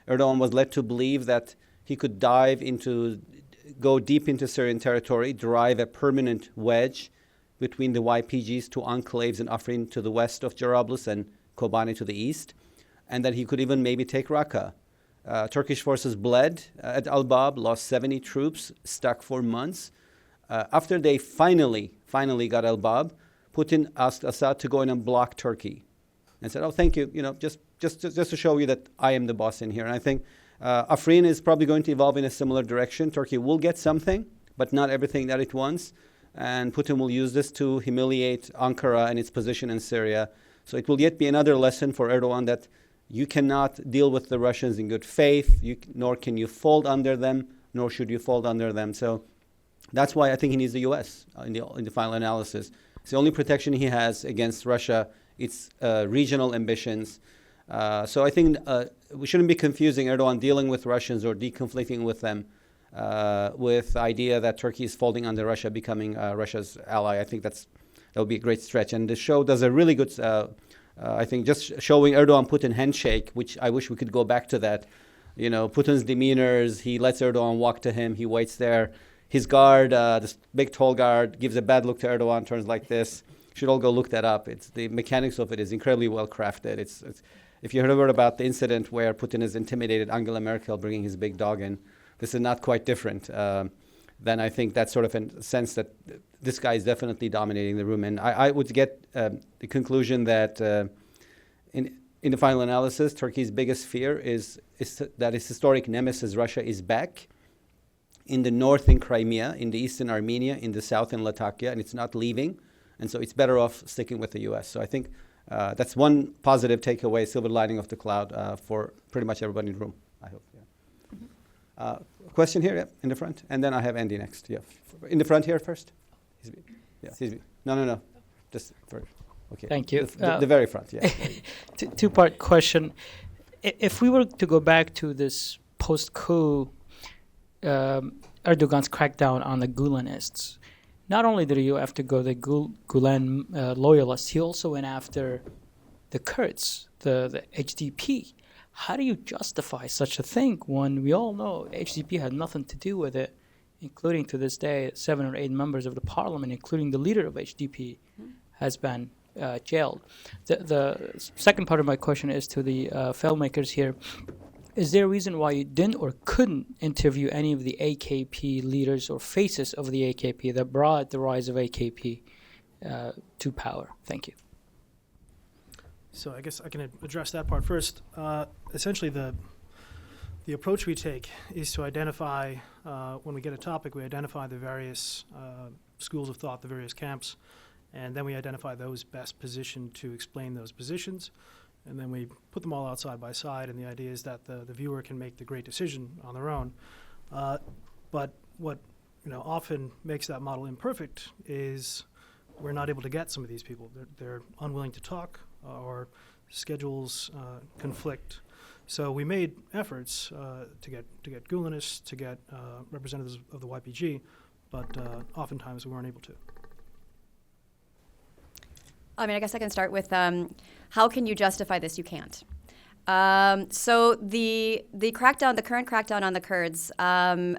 Erdogan was led to believe that he could go deep into Syrian territory, drive a permanent wedge between the YPG's two enclaves in Afrin to the west of Jarablus and Kobani to the east, and that he could even maybe take Raqqa. Turkish forces bled at Al-Bab, lost 70 troops, stuck for months. After they finally got Al-Bab, Putin asked Assad to go in and block Turkey, and said, "Oh, thank you. Just to show you that I am the boss in here." And I think Afrin is probably going to evolve in a similar direction. Turkey will get something, but not everything that it wants, and Putin will use this to humiliate Ankara and its position in Syria. So it will yet be another lesson for Erdogan that you cannot deal with the Russians in good faith, nor can you fold under them, nor should you fold under them. So that's why I think he needs the U.S. in the final analysis. It's the only protection he has against Russia, its regional ambitions. So I think we shouldn't be confusing Erdogan dealing with Russians or deconflicting with them with the idea that Turkey is folding under Russia, becoming Russia's ally. I think that would be a great stretch. And the show does a really good, I think, just showing Erdogan-Putin handshake, which I wish we could go back to that. Putin's demeanors, he lets Erdogan walk to him, he waits there. His guard, this big tall guard, gives a bad look to Erdogan, turns like this. Should all go look that up. The mechanics of it is incredibly well crafted. If you heard about the incident where Putin has intimidated Angela Merkel bringing his big dog in, this is not quite different. Then I think that's sort of a sense that this guy is definitely dominating the room. And I would get the conclusion that in the final analysis, Turkey's biggest fear is that its historic nemesis, Russia, is back in the north in Crimea, in the east in Armenia, in the south in Latakia, and it's not leaving. And so it's better off sticking with the U.S. So I think that's one positive takeaway, silver lining of the cloud for pretty much everybody in the room, I hope. Yeah. Question here, in the front, and then I have Andy next. Yeah, in the front here first. Yeah. No. Just first. Okay. Thank you. The very front. Yeah. Two-part question. If we were to go back to this post-coup, Erdogan's crackdown on the Gulenists, not only did he go after the Gulen loyalists, he also went after the Kurds, the HDP. How do you justify such a thing when we all know HDP had nothing to do with it, including to this day 7 or 8 members of the parliament, including the leader of HDP, has been jailed. The second part of my question is to the filmmakers here. Is there a reason why you didn't or couldn't interview any of the AKP leaders or faces of the AKP that brought the rise of AKP to power? Thank you. So I guess I can address that part first. Essentially, the approach we take is to identify, when we get a topic, we identify the various schools of thought, the various camps, and then we identify those best positioned to explain those positions. And then we put them all out side by side, and the idea is that the viewer can make the great decision on their own. But what often makes that model imperfect is we're not able to get some of these people. They're unwilling to talk, or schedules conflict. So we made efforts to get Gulenists, to get representatives of the YPG, but oftentimes we weren't able to. I guess I can start with how can you justify this? You can't. So the crackdown, the current crackdown on the Kurds,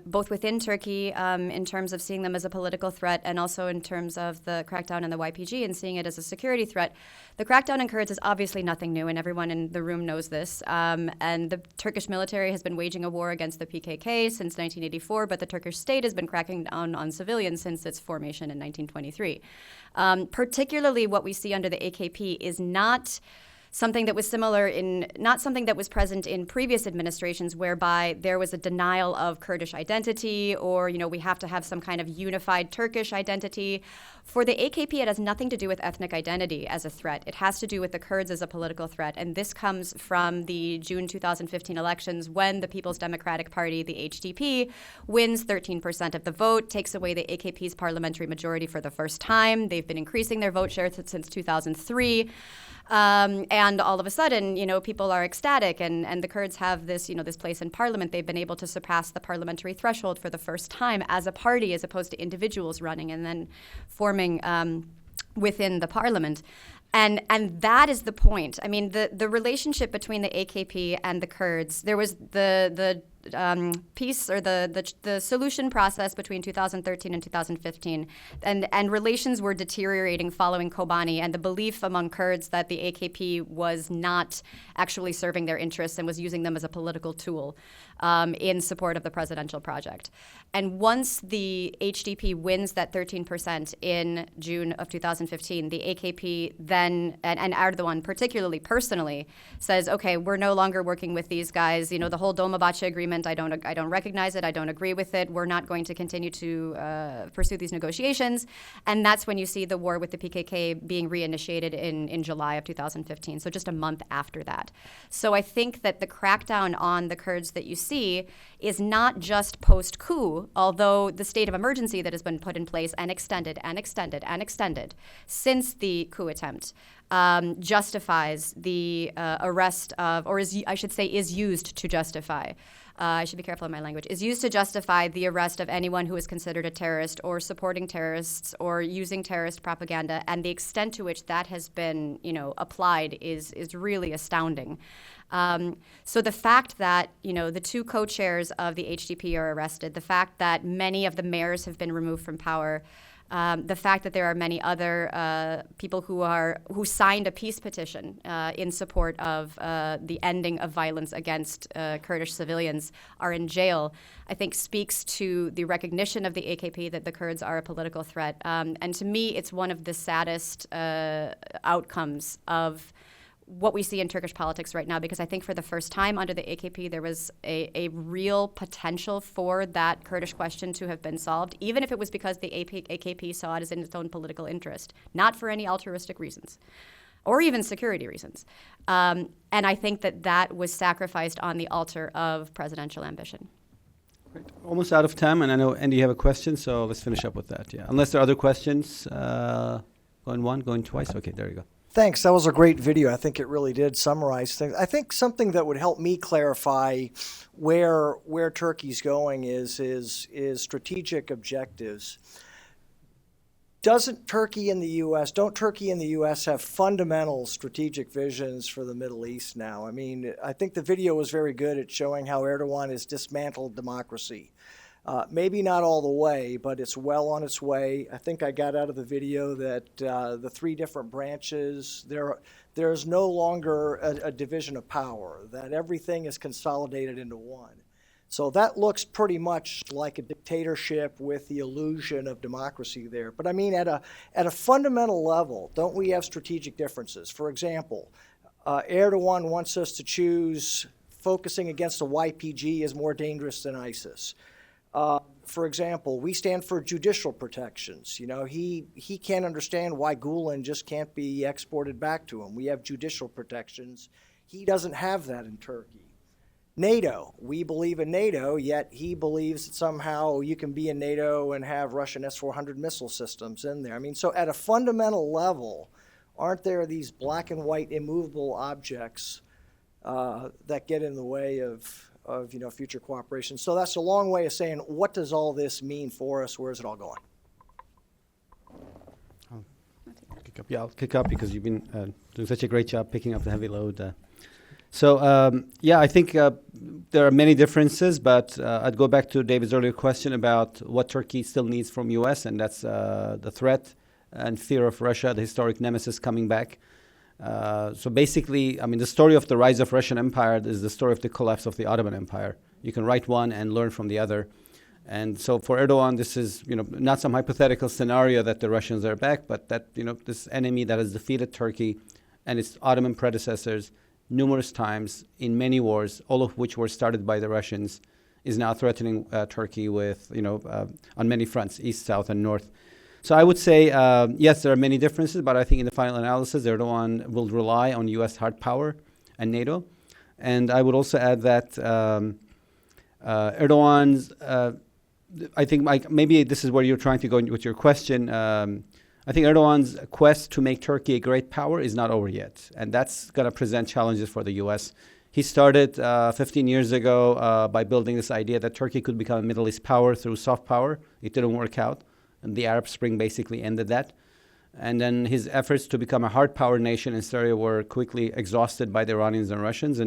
both within Turkey in terms of seeing them as a political threat, and also in terms of the crackdown on the YPG and seeing it as a security threat, the crackdown on Kurds is obviously nothing new, and everyone in the room knows this. And the Turkish military has been waging a war against the PKK since 1984, but the Turkish state has been cracking down on civilians since its formation in 1923. Particularly what we see under the AKP is not something that was similar in, not something that was present in previous administrations, whereby there was a denial of Kurdish identity, or, we have to have some kind of unified Turkish identity. For the AKP, it has nothing to do with ethnic identity as a threat. It has to do with the Kurds as a political threat. And this comes from the June 2015 elections, when the People's Democratic Party, the HDP, wins 13% of the vote, takes away the AKP's parliamentary majority for the first time. They've been increasing their vote share since 2003. And all of a sudden, people are ecstatic, and the Kurds have this, this place in parliament. They've been able to surpass the parliamentary threshold for the first time as a party, as opposed to individuals running and then forming within the parliament. And that is the point. I mean, the relationship between the AKP and the Kurds, there was the peace, or the solution process between 2013 and 2015, and relations were deteriorating following Kobani, and the belief among Kurds that the AKP was not actually serving their interests and was using them as a political tool in support of the presidential project. And once the HDP wins that 13% in June of 2015, the AKP then, and Erdogan particularly personally, says, okay, we're no longer working with these guys. The whole Dolmabahce agreement, I don't recognize it. I don't agree with it. We're not going to continue to pursue these negotiations. And that's when you see the war with the PKK being reinitiated in July of 2015, so just a month after that. So I think that the crackdown on the Kurds that you see is not just post-coup, although the state of emergency that has been put in place and extended and extended and extended since the coup attempt justifies the arrest of, or is used to justify, I should be careful in my language, is used to justify the arrest of anyone who is considered a terrorist or supporting terrorists or using terrorist propaganda. And the extent to which that has been, applied is really astounding. So the fact that, the two co-chairs of the HDP are arrested, the fact that many of the mayors have been removed from power, the fact that there are many other people who signed a peace petition in support of the ending of violence against Kurdish civilians are in jail, I think speaks to the recognition of the AKP that the Kurds are a political threat. And to me, it's one of the saddest outcomes of what we see in Turkish politics right now, because I think for the first time under the AKP, there was a real potential for that Kurdish question to have been solved, even if it was because the AKP saw it as in its own political interest, not for any altruistic reasons or even security reasons. And I think that was sacrificed on the altar of presidential ambition. Great. Almost out of time, and I know, Andy, you have a question, so let's finish up with that. Yeah, unless there are other questions. Going one, going twice. Okay, there you go. Thanks. That was a great video. I think it really did summarize things. I think something that would help me clarify where Turkey's going is strategic objectives. Don't Turkey and the U.S. have fundamental strategic visions for the Middle East now? I mean, I think the video was very good at showing how Erdogan has dismantled democracy. Maybe not all the way, but it's well on its way. I think I got out of the video that the three different branches, there's no longer a division of power, that everything is consolidated into one. So that looks pretty much like a dictatorship with the illusion of democracy there. But I mean, at a fundamental level, don't we have strategic differences? For example, Erdogan wants us to choose focusing against the YPG is more dangerous than ISIS. For example, we stand for judicial protections. He can't understand why Guillen just can't be exported back to him. We have judicial protections. He doesn't have that in Turkey. NATO, we believe in NATO, yet he believes that somehow you can be in NATO and have Russian S-400 missile systems in there. I mean, so at a fundamental level, aren't there these black and white immovable objects that get in the way of future cooperation? So that's a long way of saying, what does all this mean for us? Where is it all going? I'll kick up because you've been doing such a great job picking up the heavy load. I think there are many differences, but I'd go back to David's earlier question about what Turkey still needs from U.S., and that's the threat and fear of Russia, the historic nemesis coming back. So basically, I mean, the story of the rise of Russian Empire is the story of the collapse of the Ottoman Empire. You can write one and learn from the other. And so for Erdogan, this is, not some hypothetical scenario that the Russians are back, but that, this enemy that has defeated Turkey and its Ottoman predecessors numerous times in many wars, all of which were started by the Russians, is now threatening Turkey with, on many fronts, east, south, and north. So I would say, yes, there are many differences, but I think in the final analysis, Erdogan will rely on U.S. hard power and NATO. And I would also add that Erdogan's, I think maybe this is where you're trying to go with your question. I think Erdogan's quest to make Turkey a great power is not over yet. And that's going to present challenges for the U.S. He started 15 years ago by building this idea that Turkey could become a Middle East power through soft power. It didn't work out. And the Arab Spring basically ended that. And then his efforts to become a hard power nation in Syria were quickly exhausted by the Iranians and Russians.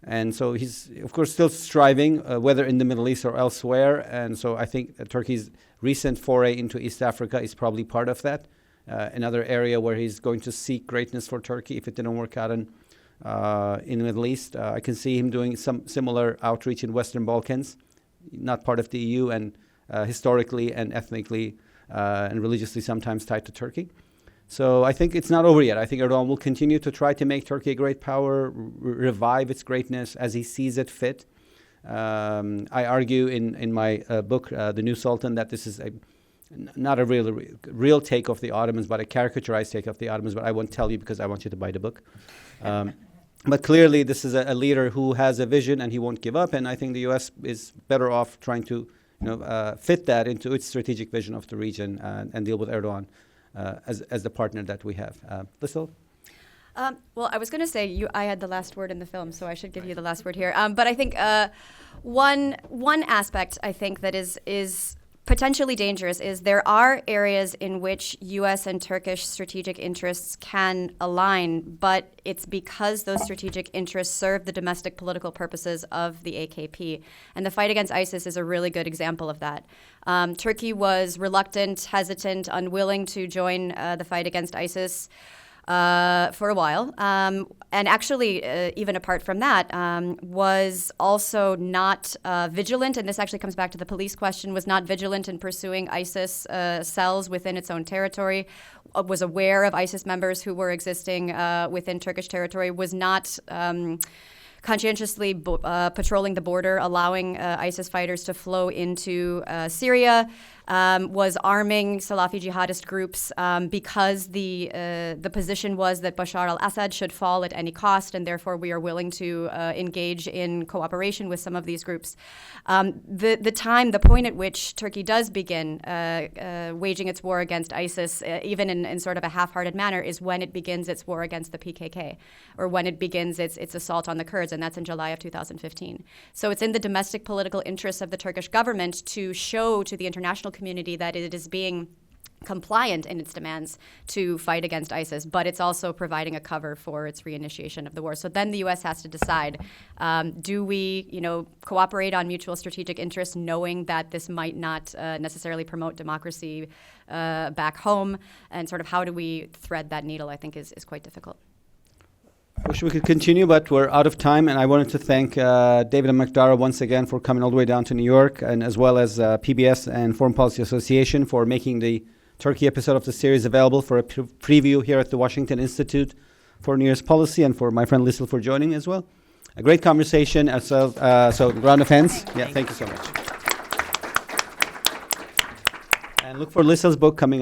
And so he's, of course, still striving, whether in the Middle East or elsewhere. And so I think Turkey's recent foray into East Africa is probably part of that. Another area where he's going to seek greatness for Turkey if it didn't work out in the Middle East. I can see him doing some similar outreach in Western Balkans, not part of the EU, and historically and ethnically and religiously sometimes tied to Turkey. So I think it's not over yet. I think Erdogan will continue to try to make Turkey a great power, revive its greatness as he sees it fit. I argue in my book, The New Sultan, that this is not a real take of the Ottomans, but a caricaturized take of the Ottomans, but I won't tell you because I want you to buy the book. But clearly this is a leader who has a vision and he won't give up, and I think the U.S. is better off trying to fit that into its strategic vision of the region and deal with Erdogan as the partner that we have. Lisel? Well, I was going to say I had the last word in the film, so I should give you the last word here. But I think one aspect I think that is potentially dangerous is there are areas in which U.S. and Turkish strategic interests can align, but it's because those strategic interests serve the domestic political purposes of the AKP. And the fight against ISIS is a really good example of that. Turkey was reluctant, hesitant, unwilling to join the fight against ISIS for a while. And actually, even apart from that, was also not vigilant, and this actually comes back to the police question, was not vigilant in pursuing ISIS cells within its own territory, was aware of ISIS members who were existing within Turkish territory, was not conscientiously patrolling the border, allowing ISIS fighters to flow into Syria, was arming Salafi jihadist groups because the position was that Bashar al-Assad should fall at any cost, and therefore we are willing to engage in cooperation with some of these groups. The point at which Turkey does begin waging its war against ISIS, even in sort of a half-hearted manner, is when it begins its war against the PKK, or when it begins its assault on the Kurds, and that's in July of 2015. So it's in the domestic political interests of the Turkish government to show to the international community that it is being compliant in its demands to fight against ISIS, but it's also providing a cover for its reinitiation of the war. So then the U.S. has to decide, do we, cooperate on mutual strategic interests, knowing that this might not necessarily promote democracy back home, and sort of how do we thread that needle, I think is quite difficult. I wish we could continue, but we're out of time, and I wanted to thank David and MacDara once again for coming all the way down to New York, and as well as PBS and Foreign Policy Association for making the Turkey episode of the series available for a preview here at the Washington Institute for Near East Policy, and for my friend Lisel for joining as well. A great conversation, so round of hands. Yeah, thank you so much. And look for Lisel's book coming